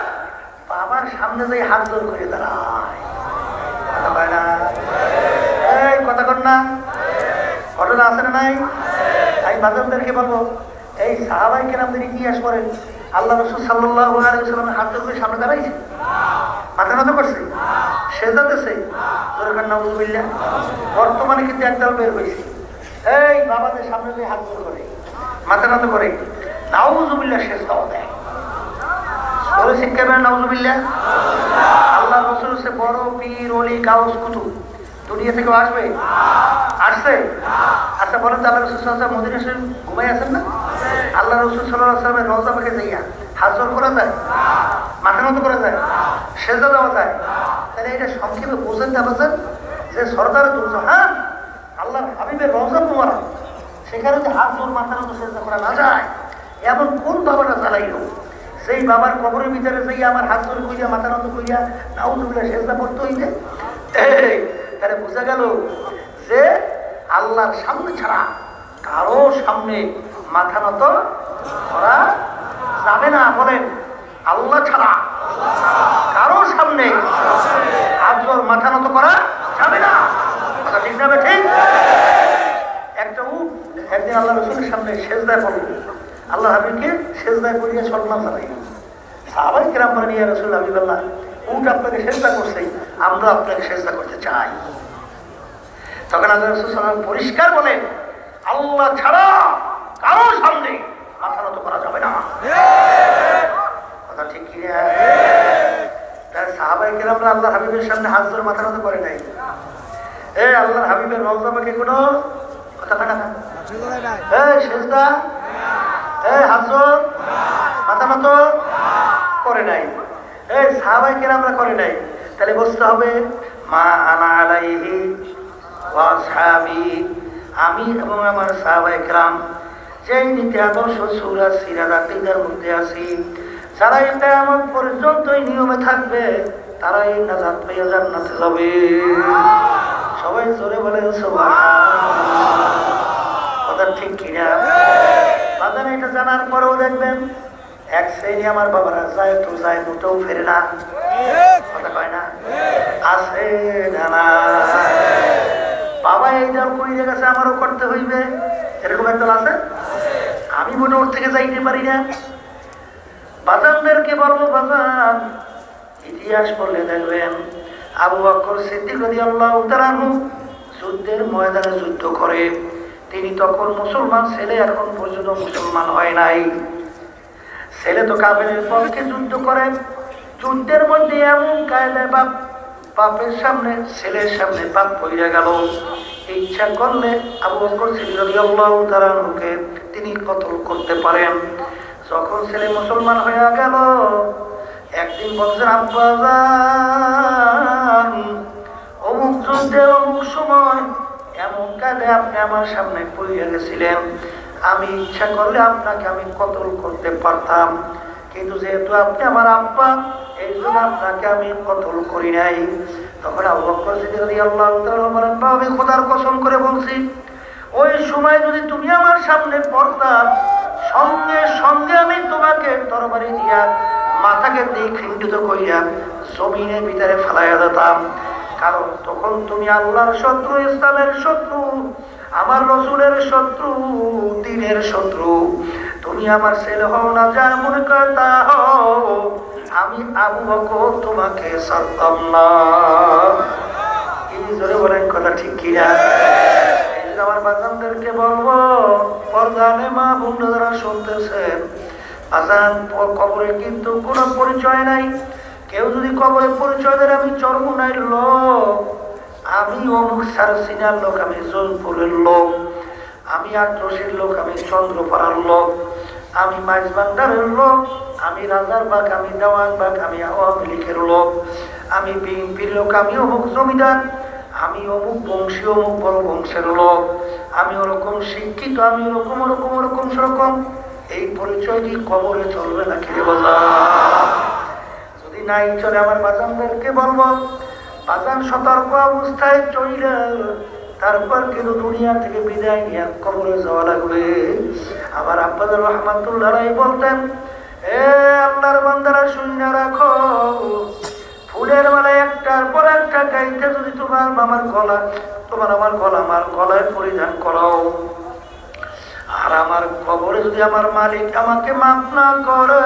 বাবার সামনে যাই হাত জোর করে দাঁড়ায়। কথা হয় না? এই কথা কর না, ঘটনা আছে না নাই? আমি বাজারদেরকে বলবো এই সাহাবাই কেরামদের ইতিহাস করেন, আল্লাহ রাসূল সাল্লাল্লাহু আলাইহি ওয়াসাল্লামের হাত জোর করে সামনে দাঁড়াইছে, মাথা নত করছে, সেজদা দিছে, জোরে নাউযুবিল্লাহ। বর্তমানে কিন্তু একদল বের হয়েছে এই বাবাদের সামনে দিয়ে হাত জোর করে মাথা নত করে নাউযুবিল্লাহ সেজদাও দেয়। বলে শিক্ষা দেন নাউযুবিল্লাহ। আল্লাহ রাসূল সে বড় পীর ওলি গাউস কুতুব দুনিয়া থেকে আসবে? আসছে? আচ্ছা বলেন তো আল্লাহ রাসূল সাল্লাল্লাহু আলাইহি ওয়াসাল্লাম মদিনা শরীফ ঘুমাই আছেন না? আল্লাহ রাসূল সাল্লাল্লাহু আলাইহি ওয়াসাল্লামের রওজা পাকে যাইয়া হাত জোর করা যায়, মাথা নত করা যায়, সেজদা দেওয়া যায়। তাহলে এটা সংক্ষেপে বোঝেন না বাজান যে সরকারের দুরজাহান আল্লাহর হাবিবের রওজা মোবারক সেখানে যে হাত জোর মাথা নত সেজদা করা না যায়, এমন কোন বাবাটা চালাইলো সেই বাবার কবরের ভিতরে যাইয়া আমার হাত জোর কইয়া মাথা নত কইয়া নাউযুবিল্লাহ সেজদা পড়তে হইতে? তাহলে বোঝা গেল যে আল্লাহর সামনে ছাড়া কারো সামনে মাথা নত করা যাবে না। বলেন আল্লাহ ছাড়া কারো সামনে হাত জোর মাথা নত করা যাবে না। কথা ঠিক না? ঠিক। একটা উট একদিন আল্লাহ রাসূলের সামনে সেজদায় পড়ল, আল্লাহ হাবিবকে সেজদায় পড়িয়া সম্মান জানাই। সাহাবায়ে কেরাম বলেন ইয়া রাসূলুল্লাহ হাবিবাল্লাহ, উট আপনাকে সেজদা করছে, আমরা আপনাকে সেজদা করতে চাই। তখন আল্লাহ রাসূল সাল্লাল্লাহু আলাইহি ওয়াসাল্লাম পরিষ্কার বলেন আল্লাহ ছাড়া কারো সামনে মাথা নত করা যাবে না। কথা ঠিক কি না? তাই সাহাবায়ে কেরামরা আল্লাহ হাবিবের সামনে হাত জোর মাথা নত করে নাই। এই আল্লাহর হাবিবের রওজা পাকে কোনো কথা কাটা না, এই সেজদা, এই হাত জোর মাথা নত করে নাই, এই সাহাবায়ে কেরামরা করে নাই। তাহলে বুঝতে হবে মা আনা আলাইহি ওয়া আসহাবি, আমি এবং আমার সাহাবায়ে কেরাম যেই নীতি আদর্শ সূরা সিরাত আকিদার মধ্যে আছি, যারা কিয়ামত পর্যন্ত এই নিয়মে থাকবে তারাই নাজাত পেয়ে জান্নাতে যাবে। সবাই জোরে বলেন সুবহানাল্লাহ। কথা ঠিক কিনা? বাজারে এটা জানার পরেও দেখবেন এক শ্রেণী আমার বাবারা যায় তো যায়, মোটেও ফেরে না। কথা কয় না? আছে না? বাবা এই দল করিয়ে গেছে আমারও করতে হইবে, এরকম একদল আছে। আমি মনে ওর থেকে যাইতে পারি না। বাজানদেরকে বলবো বাজান ইতিহাস পড়লে দেখবেন আবু বকর সিদ্দিক রাদিয়াল্লাহু তাআলা যুদ্ধের ময়দানে যুদ্ধ করে, তিনি তখন মুসলমান ছেলে, এখন পর্যন্ত মুসলমান হয় নাই। ছেলে তো কাফেরের পক্ষে যুদ্ধ করে, যুদ্ধের মধ্যে এমন কায়দায় বাপের সামনে ছেলের সামনে পাপ পড়ে গেল। ইচ্ছা করলে আবু বকর সিদ্দিক রাদিয়াল্লাহু তাআলা কে তিনি কতল করতে পারেন। যখন ছেলে মুসলমান হয়ে গেল, একদিন বলছেন আব্বা মধ্যে অমুক সময় এমন কাজে আপনি আমার সামনে পড়ে গেছিলেন, আমি ইচ্ছা করলে আপনাকে আমি কতল করতে পারতাম, কিন্তু যেহেতু আপনি আমার আব্বা, এই জন্য আপনাকে আমি কতল করি নাই। তখন আবু বকর সিদ্দিক রাদিয়াল্লাহু তাআলা বলেন, আমি খোদার কসম করে বলছি, ওই সময় যদি তুমি আমার সামনে পড়তা, সঙ্গে সঙ্গে আমি তোমাকে তরবারি দিয়া মাথাকে দিয়ে খিন্ডিত করিয়া জমিনের ভিতরে ফেলাইয়া দিতাম। কারণ তখন তুমি আল্লাহর শত্রু, ইসলামের শত্রু, আমার রাসূলের শত্রু, দ্বীনের শত্রু। তুমি আমার ছেলে হও না, যা মনে করে তা হও, আমি আবু বকর তোমাকে ছাড়তাম না। কি জোরে বলেন কথা ঠিক কিনা? আমার বাজানদেরকে বলবো, পর্দানে মা বোনরা যারা শুনতেছেন, বাজান কবরে কিন্তু কোনো পরিচয় নাই। কেউ যদি কবরে পরিচয় দেয় আমি চরমুনাইর লোক, আমি অমুক সারসিনার লোক, আমি জোনপুরের লোক, আমি আটরশির লোক, আমি চন্দ্রপাড়ার লোক, আমি মাইজবান্ডারের লোক, আমি রাজারবাগ, আমি দেওয়ানবাগ, আমি আওয়ামী লীগের লোক, আমি বিএনপির লোক, আমি অমুক জমিদার, আমি অমুক বংশী, অমুক বড় বংশের লোক, আমি ওরকম শিক্ষিত, আমি ওরকম ওরকম ওরকম সেরকম। এই পরিচয় কি কবরে চলবে না? কি বলা যদি নাই চলে, আমার বাজানদেরকে বলবো, বাজান সতর্ক অবস্থায় চলে, তারপর কিন্তু দুনিয়া থেকে বিদায় নিয়ে কবরে যাওয়া লাগবে। আমার আব্বাজান রহমাতুল্লাহ আলাইহি বলতেন, এ আল্লাহর বান্দারা শুনে রাখো, ফুলের মালায় একটার পর একটা গাইতে যদি তোমার আমার গলা, তোমার আমার গলা, আমার গলায় পরিধান করাও, আর আমার কবরে যদি আমার মালিক আমাকে মাফ না করে,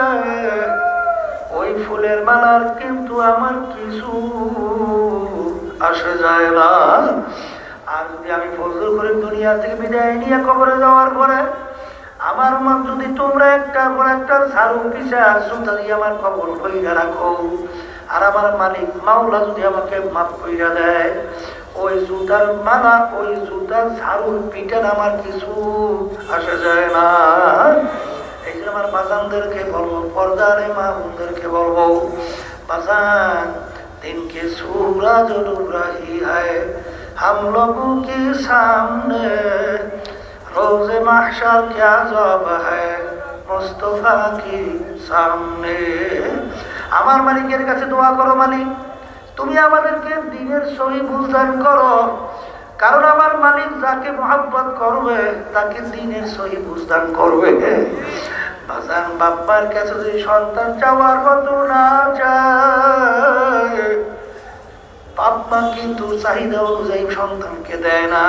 ওই ফুলের মালার কিন্তু আমার কিছু আসে যায় না। আর যদি আমি ফজল করে দুনিয়া থেকে বিদায় নিয়ে কবরে যাওয়ার পরে আমার মা যদি তোমরা একটা পর একটা ঝাড়ু পিছা জুতা দিয়ে আমার কবর কইরা রাখো, আর আমার মালিক মাওলা যদি আমাকে মাফ কইরা দেয়, ওই জুতার মালা, ওই জুতার ঝাড়ুর পিঠার আমার কিছু আসে যায় না। এই যে আমার বাজানদেরকে বলবো, পর্দারে মা বোনদেরকে বলবো, বাজান दिन के सूरज डूब रही है हम लोगों के सामने, रोज़े महशर क्या जवाब है मुस्तफा के सामने। আমার মালিকের কাছে দোয়া করো, মালিক তুমি আমাদেরকে দ্বীনের সহি বুঝদান করো, কারণ আমার মালিক যাকে মহব্বত করবে তাকে দ্বীনের সহি বুঝদান করবে। বাজান বাপ্পার কাছে যদি সন্তান চাওয়ার মতো না চায়, বাপ্পা কিন্তু চাহিদা অনুযায়ী সন্তানকে দেয় না।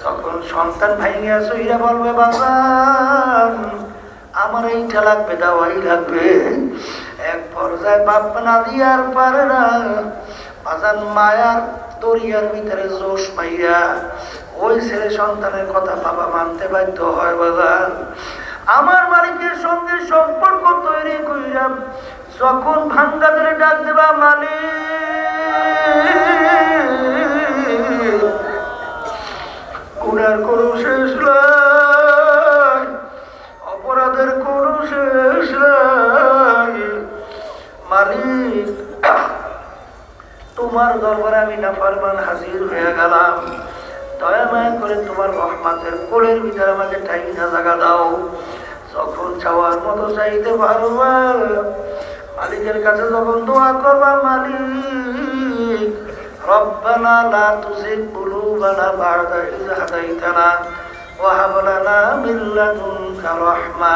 যখন সন্তান ভাইয়া সইরা বলবে, বাজান আমার এইটা লাগবে, দাওয়াই লাগবে, এক পর্যায়ে বাপ্পা না দিয়ার পারে না, বাজান মায়ার দরিয়ার ভিতরে জোশ মাইয়া ওই ছেলে সন্তানের কথা বাবা মানতে বাধ্য হয়। বাজান আমার মালিকের সঙ্গে সম্পর্ক তৈরি কইরা যখন ভাঙ্গা ধরে ডাক দেবা, মালিক গুনার কোনো শেষ নাই, অপরাধের কোনো শেষ নাই, মালিক তোমার দরবারে আমি নাফরমান হাজির হয়ে গেলাম, দয়া মায়া করে তোমার রহমতের কোলের ভিতরে আমাকে ঠাইনা জায়গা দাও। যখন চাওয়ার মতো চাইতে পারবা, মালিকের কাছে যখন দোয়া করবা, মালিক রব্বানা লা তুযিগ কুলুবানা বা'দা ইয হাদাইতানা ওয়া হাব লানা মিন লাদুনকা রাহমা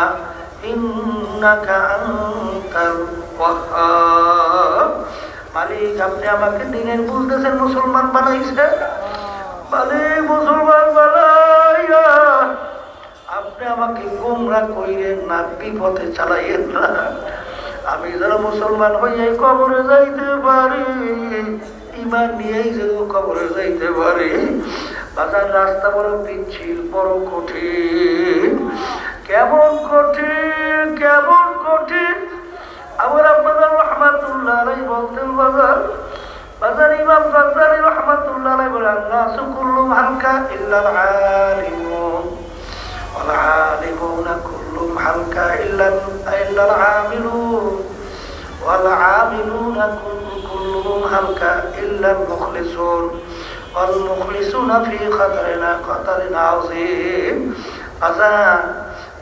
ইন্নাকা আনতাল ওয়াহ্হাব। মালিক আপনি আমাকে দ্বীনের বুঝতেছেন, মুসলমান বানাইছে, মালিক মুসলমান বানাইয়া আপনি আমাকে গোমরা কইরেন না, বিপথে চালাইয়েন না। আমি যারা মুসলমান হইয়া কবরে যাইতে পারি, ইমান নিয়েই যেন কবরে যাইতে পারি। বাজার রাস্তা বড় পিচ্ছিল, বড় কঠিন, কেমন কঠিন, কেমন কঠিন। আমার আব্বাজান রহমাতুল্লাহ আলাইহি বলতেন, বাজার ইমাম গাজ্জালী রহমাতুল্লাহ আলাইহি বলেন, নাসু কুল্লুম হালকা ইল্লাল আলিমুন ওয়াল আলিমুনা কুল্লুম হালকা ইল্লাল আমিলুন ওয়াল আমিলুনা কুল্লুম হালকা ইল্লাল মুখলিসুন والمخلصون في خطر عظيم আজান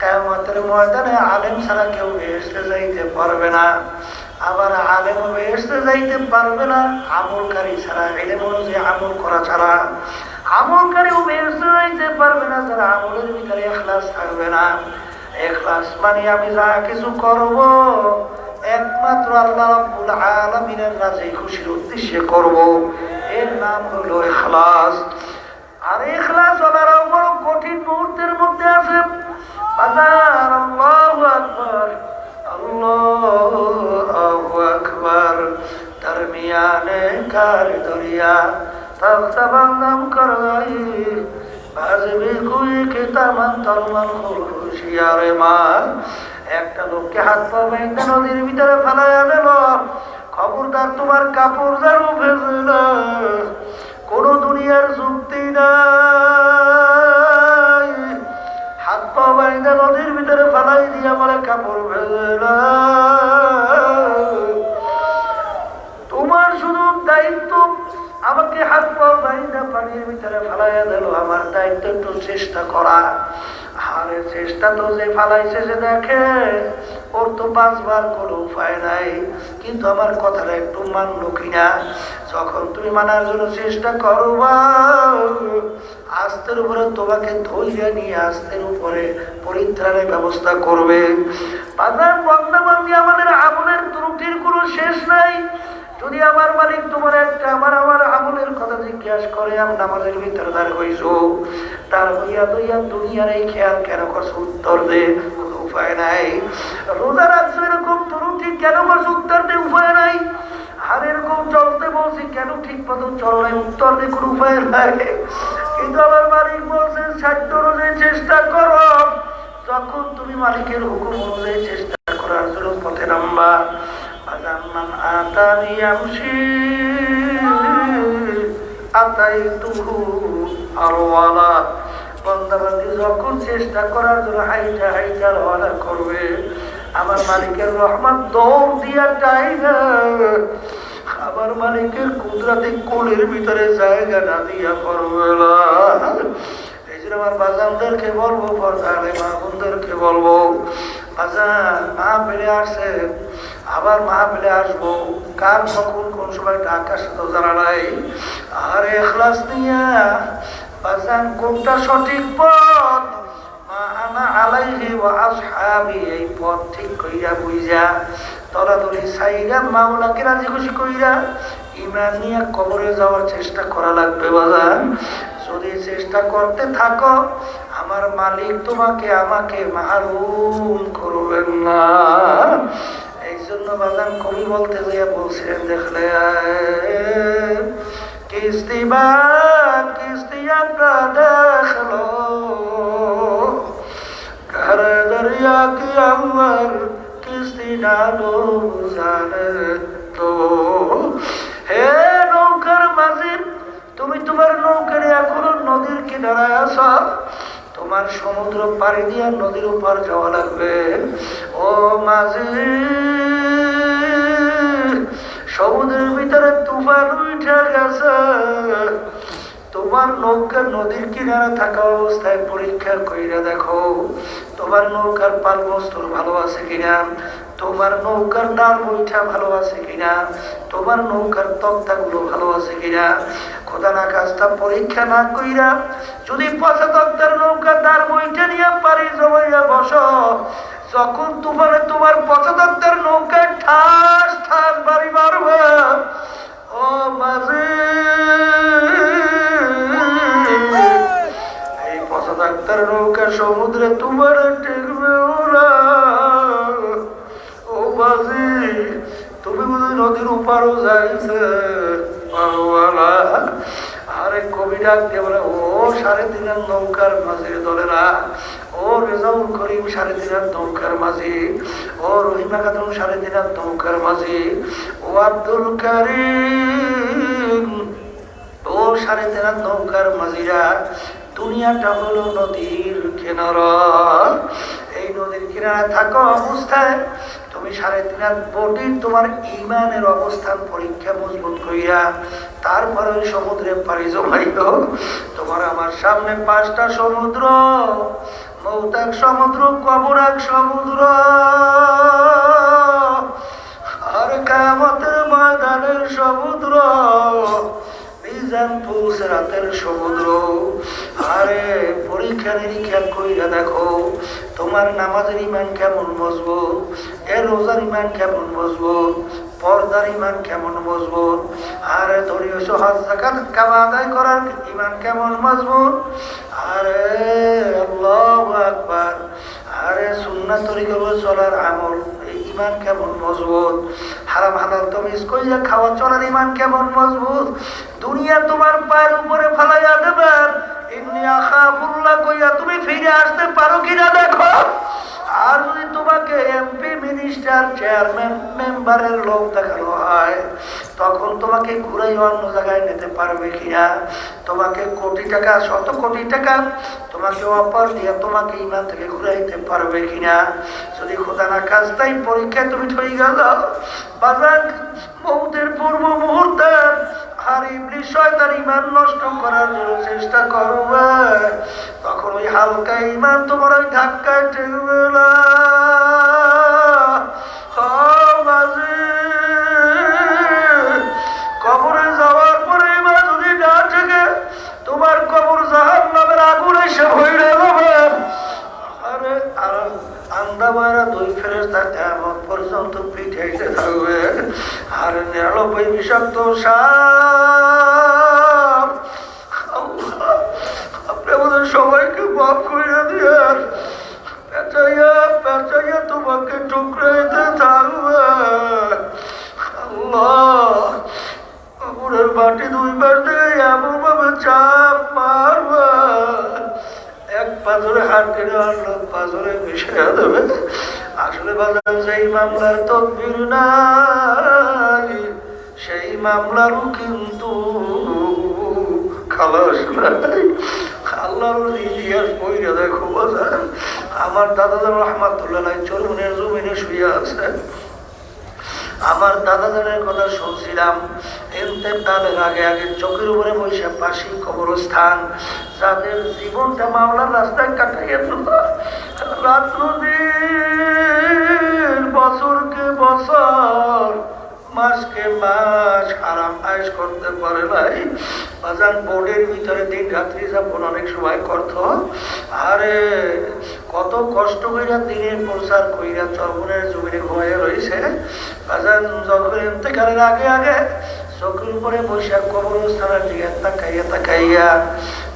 কিয়ামতের ময়দানে আলেম ছাড়া কেউ বেহেশতে যাইতে পারবে না আবার আলেম বেহেশতে যাইতে পারবে না আমলকারী ছাড়া ইলম অনুযায়ী আমল করা ছাড়া আমলকারীও বেহেশতে যাইতে পারবে না যারা আমলের ভিতরে ইখলাস থাকবে না ইখলাস মানে আমি যা কিছু করব একমাত্র আল্লাহ রাব্বুল আলামিনের রাজি খুশির উদ্দেশ্যে করব এর নাম হলো ইখলাস আর ইখলাস হলো বড় কঠিন মুহূর্তের মধ্যে আছে আল্লাহু আকবার আল্লাহু আকবার দরমিয়ানে কার দরিয়া তখত বন্দম কর গই বাজবে কোই কে তামান তরমান খুশিয়ারে মা একটা লোককে হাত পা বেঁধে নদীর ভিতরে ফেলাইয়া দিল খবরদার তোমার কাপড় জারু ভেজে না কোনো দুনিয়ার যুক্তি নাই হাত পা বেঁধে নদীর ভিতরে ফেলাই দিয়া বলে কাপড় ভেজে না তোমার শুধু দায়িত্ব আমাকে হাত পা বেঁধে পানির ভিতরে ফেলাইয়া দিল আমার দায়িত্ব একটু চেষ্টা করা আরে চেষ্টা তো যে ফালাইছে সে দেখে ওর তো বাঁচবার কোনো উপায় নাই কিন্তু আমার কথাটা একটু মানলো কিনা যখন তুমি মানার জন্য চেষ্টা করবা আস্তের উপরে তোমাকে ধৈর্য নিয়ে আস্তের উপরে পরিত্রাণের ব্যবস্থা করবে বাজার বন্দাবান্দি আমাদের আমলের ত্রুটির কোনো শেষ নাই যদি আমার মালিক তোমার একটা আমার আমলের কথা জিজ্ঞাসা করে আমি নামাজের ভিতরে দাঁড় হইছো তার হইয়া দইয়া দুনিয়ার এই খেয়াল কেন করছো উত্তর দে কোনো উপায় নাই রোজা রাখছো এরকম ত্রুটি কেন করছো উত্তর দে উপায় নাই আর এরকম চলতে বলছি কেন ঠিক মতো চলো নাই উত্তর দে কোনো উপায় নাই কিন্তু আমার মালিক বলছে সাধ্য অনুযায়ী চেষ্টা করো যখন তুমি মালিকের হুকুম অনুযায়ী চেষ্টা করার জন্য পথে নামবা মান আতানি আমশি আতাইতুহু আরওয়ালা বান্দাবান্দি যখন চেষ্টা করার জন্য হাইটা হাইটা রওনা করবে আমার মালিকের রহমত দৌড় দিয়া যায় না আমার মালিকের কুদরতি কোলের ভিতরে জায়গা না দিয়া করবে না এই জন্য আমার বাজানদেরকে বলবো পর্দারে মা বোনদেরকে বলবো বাজান মাহফিলে আসে আবার মাহফিলে আসবো কার কখন কোন সময় আকাশ তো জানা নাই আর ইখলাস নিয়া বাজান কোনটা সঠিক পথ মা আনা আলাইহি ওয়া আসহাবি এই পথ ঠিক কইরা বুঝা তরাতরি সাইরা মাওলাকে রাজি খুশি কইরা ঈমান নিয়ে কবরে যাওয়ার চেষ্টা করা লাগবে বাজান যদি চেষ্টা করতে থাকো আমার মালিক তোমাকে আমাকে মাহরুম করবেন না এই জন্য বাজান কবি বলতে গিয়ে বলছেন দেখলে কিস্তিবা কিস্তিয়া কা দেখলো ঘর দরিয়া কি আমার কিস্তি ডালো জানে তো হে নৌকার মাঝি তুমি তোমার নৌকার এখনো নদীর কিনারায় আছো তোমার সমুদ্র পাড়ি দিয়ে নদীর উপর যাওয়া লাগবে ও মাঝি সমুদ্রের ভিতরে তুফান উঠে গেছে তোমার নৌকা নদীর কিনারে থাকা অবস্থায় পরীক্ষা কইরা দেখো তোমার নৌকার পাল বস্তুর ভালো আছে কিনা তোমার নৌকার ডাল বইটা ভালো আছে কিনা তোমার নৌকার তক্তাগুলো ভালো আছে কিনা খোদা না কাজটা পরীক্ষা না কইরা যদি পচা তক্তার নৌকার ডাল বইটা নিয়ে পারি জমাইয়া বসো যখন তোমার পচা তক্তার নৌকায় ঠাস ঠাস বাড়ি মারবে ও মাঝি এই পচা তক্তার নৌকা সমুদ্রে তোমার টেকবে ওরা ও মাঝি তুমি বুঝি নদীর উপারও যাইছে আরে কবি ডাক দিয়ে বলে ও 3.5 নৌকার মাঝির দলেরা ও রেজাউল করিম 3.5 নৌকার মাঝি ও রহিমা খাতুন 3.5 নৌকার মাঝি ও আব্দুল কারিম ও 3.5 নৌকার মাঝিরা দুনিয়াটা হলো নদীর কিনারা। এই নদীর কিনারা থাকা অবস্থায় তুমি 3.5 হাত বডি তোমার ইমানের অবস্থান পরীক্ষা মজবুত কইরা তারপরে ওই সমুদ্রে পাড়ি জমাইও। তোমার আমার সামনে 5টা সমুদ্র, মৌত এক সমুদ্র, কবর এক সমুদ্র, আর কিয়ামতের ময়দানের সমুদ্র, মিজান পুলসিরাতের সমুদ্র। আরে পরীক্ষা নিরীক্ষা কইরা দেখো তোমার নামাজের ইমান কেমন মজবুত, এর রোজার ইমান কেমন মজবুত, পর্দার ইমান কেমন মজবুত, আরে ধরিও হজ যাকাত কাবা আদায় করার ইমান কেমন মজবুত, আরে আল্লাহু আকবার, আরে সুন্নাত তরিকা চলার আমল ইমান কেমন মজবুত, হারাম হালাল তমিজ কইরা খাওয়া চলার ইমান কেমন মজবুত। দুনিয়া তোমার পায়ের উপরে ফেলাইয়া দেবেন, ইন্নী আখাফুল্লাহ কইয়া তুমি ফিরে আসতে পারো কিনা দেখো। আর যদি তোমাকে এমপি, মিনিস্টার, চেয়ারম্যান, মেম্বারের লোক দেখানো হয়, তখন তোমাকে ঘুরাই অন্য জায়গায় নিতে পারবে কিনা? তোমাকে কোটি টাকা, 100 কোটি টাকা তোমাকে অফার দিয়ে তোমাকে ইমান থেকে ঘুরাইতে পারবে কিনা? যদি খোদা না খাস্তাই পরীক্ষায় তুমি ঠই গেল, বাজার মৌতের পূর্ব মুহূর্তে আর ইবলিস শয়তান ইমান নষ্ট করার জন্য চেষ্টা করবে, তখন ওই হালকা ইমান তোমার ওই ধাক্কায় ঠেকবে না। কবরে যাওয়ার পরে ইমান যদি না ঠেকে, তোমার কবর জাহান্নামের আগুন এসে ভইরা যাবে। আরে আন্দা মারা 2 ফেরেশতা কিয়ামত পর্যন্ত পিঠাইতে থাকবে। আর 99 বিষাক্ত সাপ আপনি আমাদের সবাইকে মাফ করে দিয়েন। পেঁচাইয়া পেঁচাইয়া তোমাকে টুকরাইতে থাকবে। আল্লাহ কবরের মাটি 2 পাশ থেকে এমন ভাবে চাপ মারবে, এক পাথরে হাত কেটে অন্য পাথরে মিশিয়ে দেবে। আসলে বাজার যেই মামলার তদবির নাই, সেই মামলারও কিন্তু খালাস নাই। আল্লাহর ইতিহাস বইটা দেখো বাজার। আমার দাদা রহমাতুল্লাহ চরমনের জমিনে শুয়ে আছে। আমার দাদাদের কথা শুনছিলাম, ইন্তেকালের আগে আগে চোখের উপরে বসে পাশে কবরস্থান, যাদের জীবনটা মাওলার রাস্তায় কাটাইয়া রাত্র দিন, বছরকে বছর, মাসকে মাস আরাম আয়েশ করতে পারে নাই। বাজান বোর্ডের ভিতরে দিন রাত্রি যাপন অনেক সময় করত। আরে কত কষ্ট কইরা দিনের প্রচার কইরা চরমনের জমিনে ঘুমাইয়া রয়েছে। বাজান যখন ইন্তেকালের আগে আগে চোখের উপরে বসে কবরস্থানের দিকে তাকাইয়া তাকাইয়া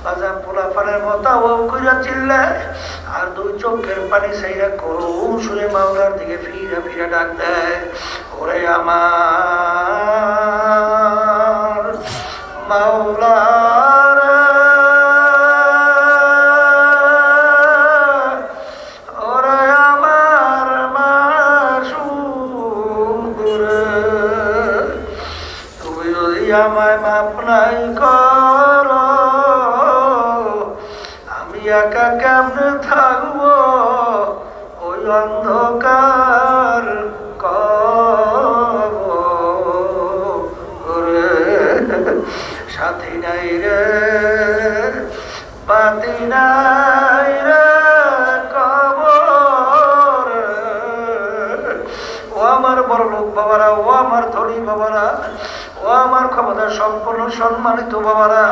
বাজান পোলাপানের মতো ও কইরা চিল্লায়, আর 2 চোখের পানি চাইরা করুণ সুরে মাওলার দিকে ফিরা ফিরা ডাক দেয়, ওরে আমার মাওলা, ওরে আমার মাসুম, তুমি যদি আমায় মাপ নাই কর, আমি একা কেমনে থাকবো ওই অন্ধকার কবরে। সাথী নাই রে, বাতি নাই রে কবর। ও আমার বড় লোক বাবারা, ও আমার ধনী বাবারা, ও আমার ক্ষমতা সম্পন্ন সম্মানিত বাবারা,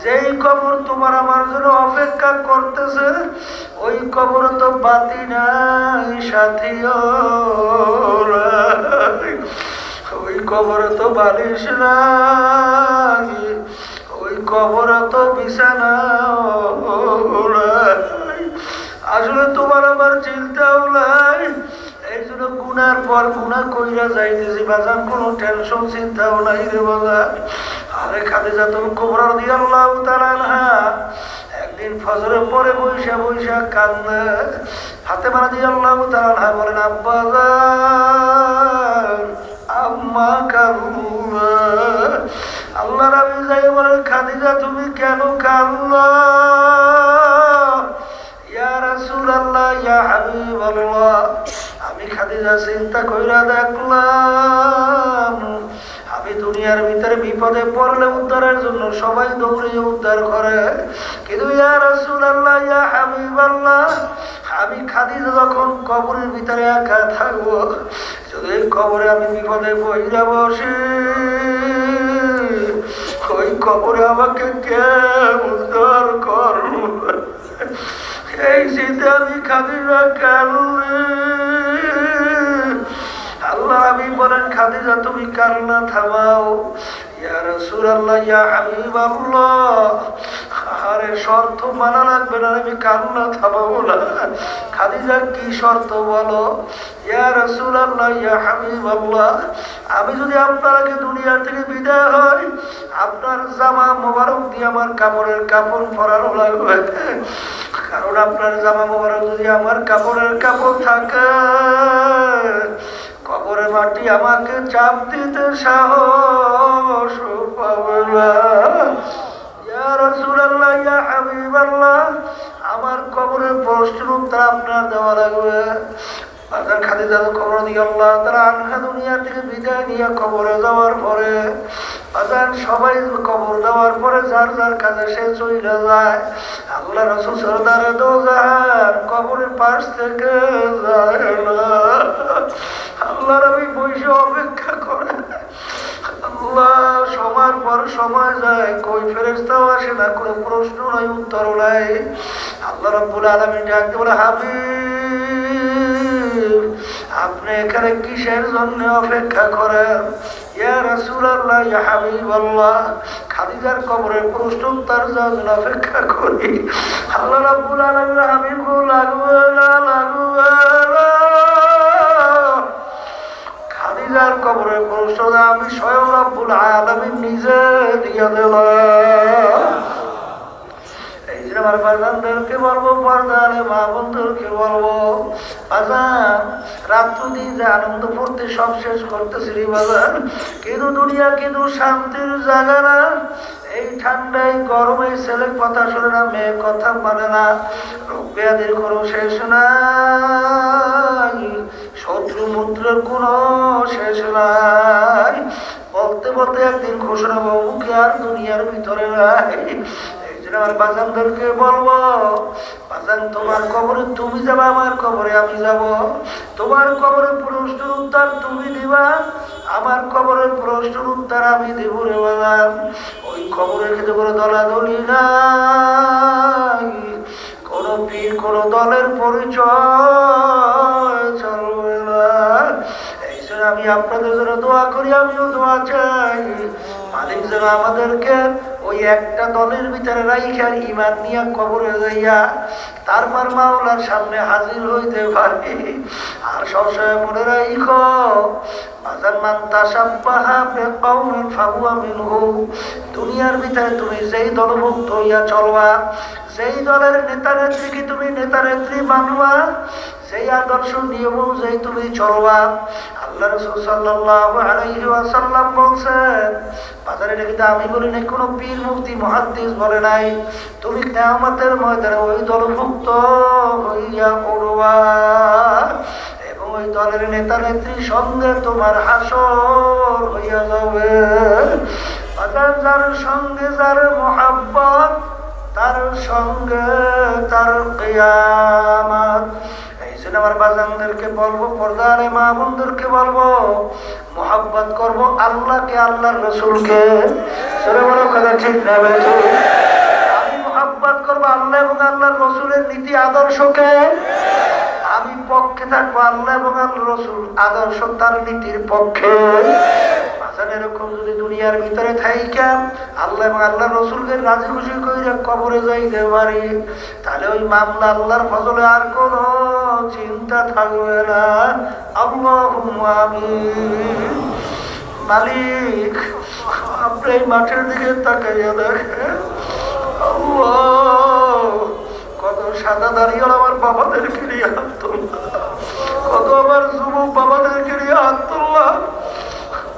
যেই কবর তোমার আমার জন্য অপেক্ষা করতেছে, ওই কবর তো বাতি নাই, সাথীও নাই, ওই কবর তো বালিশ নাই, ওই কবর তো বিছানা নাই। আসলে তোমার আমার চিন্তাও নাই, এই জন্য গুনার পর গুনা কইরা যাইতেছি বাজান, কোনো টেনশন চিন্তাও নাই রে বাজান। আরে খাদিজাতুল কুবরা রাদিয়াল্লাহু তাআলা আনহা একদিন ফজরের পরে বৈশা বৈশা কান্দে। ফাতেমা রাদিয়াল্লাহু তাআলা আনহা বলেন, আব্বা জান, আম্মা কারুমা, আল্লাহ নবী যাই বলেন, খাদিজা তুমি কেন কাঁদলা? ইয়া রাসূলুল্লাহ, ইয়া হাবিবাল্লাহ, আমি খাদিজা চিন্তা কইরা দেখলাম আমি দুনিয়ার ভিতরে বিপদে পড়লে উদ্ধারের জন্য সবাই দৌড়িয়ে উদ্ধার করে, কিন্তু ইয়া রাসূলুল্লাহ, ইয়া হাবিবাল্লাহ, আমি খাদিজা যখন কবরের ভিতরে একা থাকবো, যদি কবরে আমি বিপদে পড়া বসি, ওই কবরে আমাকে কে উদ্ধার করবে? এই শীতে আমি খাদিজা কাঁদলে। আল্লাহ আমি বলেন, খাদিজা তুমি কান্না থামাও। ইয়া রাসূলুল্লাহ, ইয়া হাবিবাল্লাহ, আরে শর্ত মানা লাগবে না, আমি কান্না থামাবো না। খাদিজা কি শর্ত বলো? ইয়া রাসূলুল্লাহ, ইয়া হাবিবাল্লাহ, আমি যদি আপনাকে দুনিয়া থেকে বিদায় হই, আপনার জামা মোবারক দিয়ে আমার কাপড়ের কাপড় পরানো লাগবে, কারণ আপনার জামা মোবারক যদি আমার কাপড়ের কাপড় থাকে, কবরের মাটি আমাকে চাপ দিতে সাহস পাবে না। ইয়া রাসূলুল্লাহ, ইয়া হাবিবাল্লাহ, আমার কবরের প্রশ্নের উত্তর আপনার দেওয়া লাগবে। বাজার খাদিজা কবর দিয়ে আল্লাহ তারা আনহা দুনিয়া থেকে বিদায় নিয়ে কবরে যাওয়ার পরে, বাজার সবাই কবর দেওয়ার পরে যার যার কাজে সে চলে যায়। আল্লাহ রাসূল সরদারে দো জাহান কবরের পাশ থেকে যায় না। আল্লাহ নবী বসে অপেক্ষা করে। আল্লাহ সময়ের পর সময় যায়, কই ফেরেশতাও আসে না, কোনো প্রশ্ন নাই, উত্তর নাই। আল্লাহ রাব্বুল আলামিন ডাকতে বলে, হাবিব আপনি এখানে কিসের জন্য অপেক্ষা করেন? ইয়া রাসূলুল্লাহ, ইয়া হাবিবাল্লাহ, খাদিজার কবরের প্রশ্ন উত্তর জন্য অপেক্ষা করি। আল্লাহ রাব্বুল আলামিন, হাবিব লাগবে না, লাগবে না, খাদিজার কবরের প্রশ্ন আমি স্বয়ং রব্বুল আলামিন নিজে দিয়ে দিলাম। এই যে আমার বাজানদেরকে বলবো, পর্দারে মা বন্ধুদেরকে বলবো, বাজান রাত্র দিন যে আনন্দ করতে সব শেষ করতেছিলি বাজান, কিন্তু দুনিয়া কিন্তু শান্তির জায়গা না। এই ঠান্ডায় গরমে ছেলে কথা শোনে না, মেয়ে কথা মানে না, রোগ ব্যাধির কোনো শেষ নাই, শত্রু মন্ত্রের কোনো শেষ নাই। বলতে বলতে একদিন ঘোষণা বাবু কি আর দুনিয়ার ভিতরে নাই। এই জন্য আমার বাজানদেরকে বলবো, বাজান তোমার কবরে তুমি যাবা, আমার কবরে আমি যাব। তোমার কবরের প্রশ্নের উত্তর তুমি দিবা, আমার কবরের প্রশ্নের উত্তর আমি দেব রে বাজান। ওই কবরের ক্ষেত্রে কোনো দলাদলি নাই, কোন পীর কোন দলের পরিচয় চলবে না। এই জন্য আমি আপনাদের জন্য দোয়া করি, আমিও দোয়া চাই, মালিক যেন আমাদেরকে ওই একটা দলের ভিতরে রাইখা ইমান নিয়ে কবরে যাইয়া তারপর মাওলার সামনে হাজির হইতে পারি। আর সবসময় মনে রাখো, দুনিয়ার ভিতরে তুমি যেই দলভুক্ত হইয়া চলবা, যেই দলের নেতা নেত্রীকে তুমি নেতা নেত্রী মানবা, সেই আদর্শ নিয়ম অনুযায়ী তুমি চলবা। আল্লাহ রাসূল সাল্লাল্লাহু আলাইহি ওয়াসাল্লাম বলছেন, বাজারে এটা কিন্তু আমি বলি নাই, কোনো পীর মুফতি মুহাদ্দিস বলে নাই, তুমি কিয়ামতের ময়দানে ওই দলভুক্ত হইয়া পড়বা এবং ওই দলের নেতা নেত্রীর সঙ্গে তোমার হাসর হইয়া যাবে। বাজার যার সঙ্গে যার মুহাব্বত, তার সঙ্গে তার কিয়ামত। এই জন্য আমার বাজানদেরকে বলবো, পর্দারে মা বোনদেরকে বলবো, মুহাব্বত করবো আল্লাহকে, আল্লাহর রাসূলকে। সরে বড় কথা ঠিক না বেঠি? আমি মুহাব্বত করবো আল্লাহ এবং আল্লাহর রাসূলের নীতি আদর্শকে। আমি পক্ষে থাকবো আল্লাহ এবং আল্লাহর রাসূল আদর্শ তার নীতির পক্ষে। এরকম যদি দুনিয়ার ভিতরে থাইকা আল্লাহ এবং আল্লাহর রাসূলকে রাজি খুশি কইরা কবরে যাইতে পারি, তাহলে ওই মামলা আল্লাহর ফজলে আর কোনো চিন্তা থাকবে না। আল্লাহুম্মা আমিন। মালিক আপনি এই মাঠের দিকে তাকাইয়া দেখেন, আল্লাহ কত সাদা দাঁড়িয়ে আমার বাবাদেরকে নিয়ে হাত তোলা, কত আমার যুবক বাবাদেরকে নিয়ে হাত তোলা,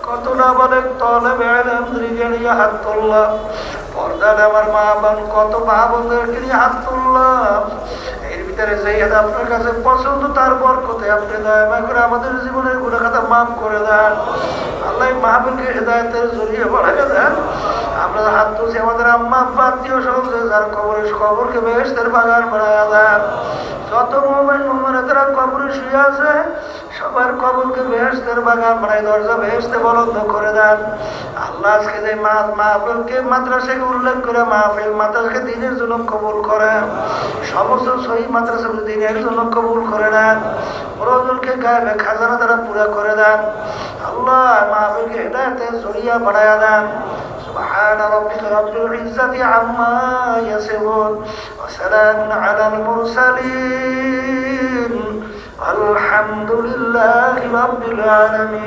কত না বলে তলেবে ইলম নিয়ে হাত তুললাম, পর্দার আমার মা বোন কত মা বোনদেরকে নিয়ে হাত তুললাম। এর ভিতরে যেই হেদা আপনার কাছে পছন্দ তার বরকতে আপনি দয়া করে আমাদের জীবনের গুনাহ খাতা মাফ করে দেন। আল্লাহ মাহবুবকে হেদায়েতের জড়িয়ে বাড়ায় দেন। আমরা হাত তুলছি আমাদের আম্মা আব্বা আত্মীয় স্বজন যার কবরকে বেহেশতের বাগান বানায় দেন। যত মুমিন মুমিনাতেরা কবরে শুয়ে আছে সবার কবরকে বেহেশতের বাগান বানায়, দরজা বেহেশতে বন্ধ করে দেন। আল্লাহ আজকে যে মাহফিলকে মাদ্রাসাকে উল্লেখ করে মাহফিল মাদ্রাসাকে দিনের জন্য কবুল করেন, সমস্ত সহিহ মাদ্রাসা দিনের জন্য কবুল করে নেন। প্রয়োজনকে গায়েবে খাজানা দ্বারা পুরা করে দেন। আল্লাহ মাহফিলকে হেদায়েতের জড়িয়া বানায়া দেন। سبحان ربك رب العزة عما يصفون وسلام على المرسلين والحمد لله رب العالمين.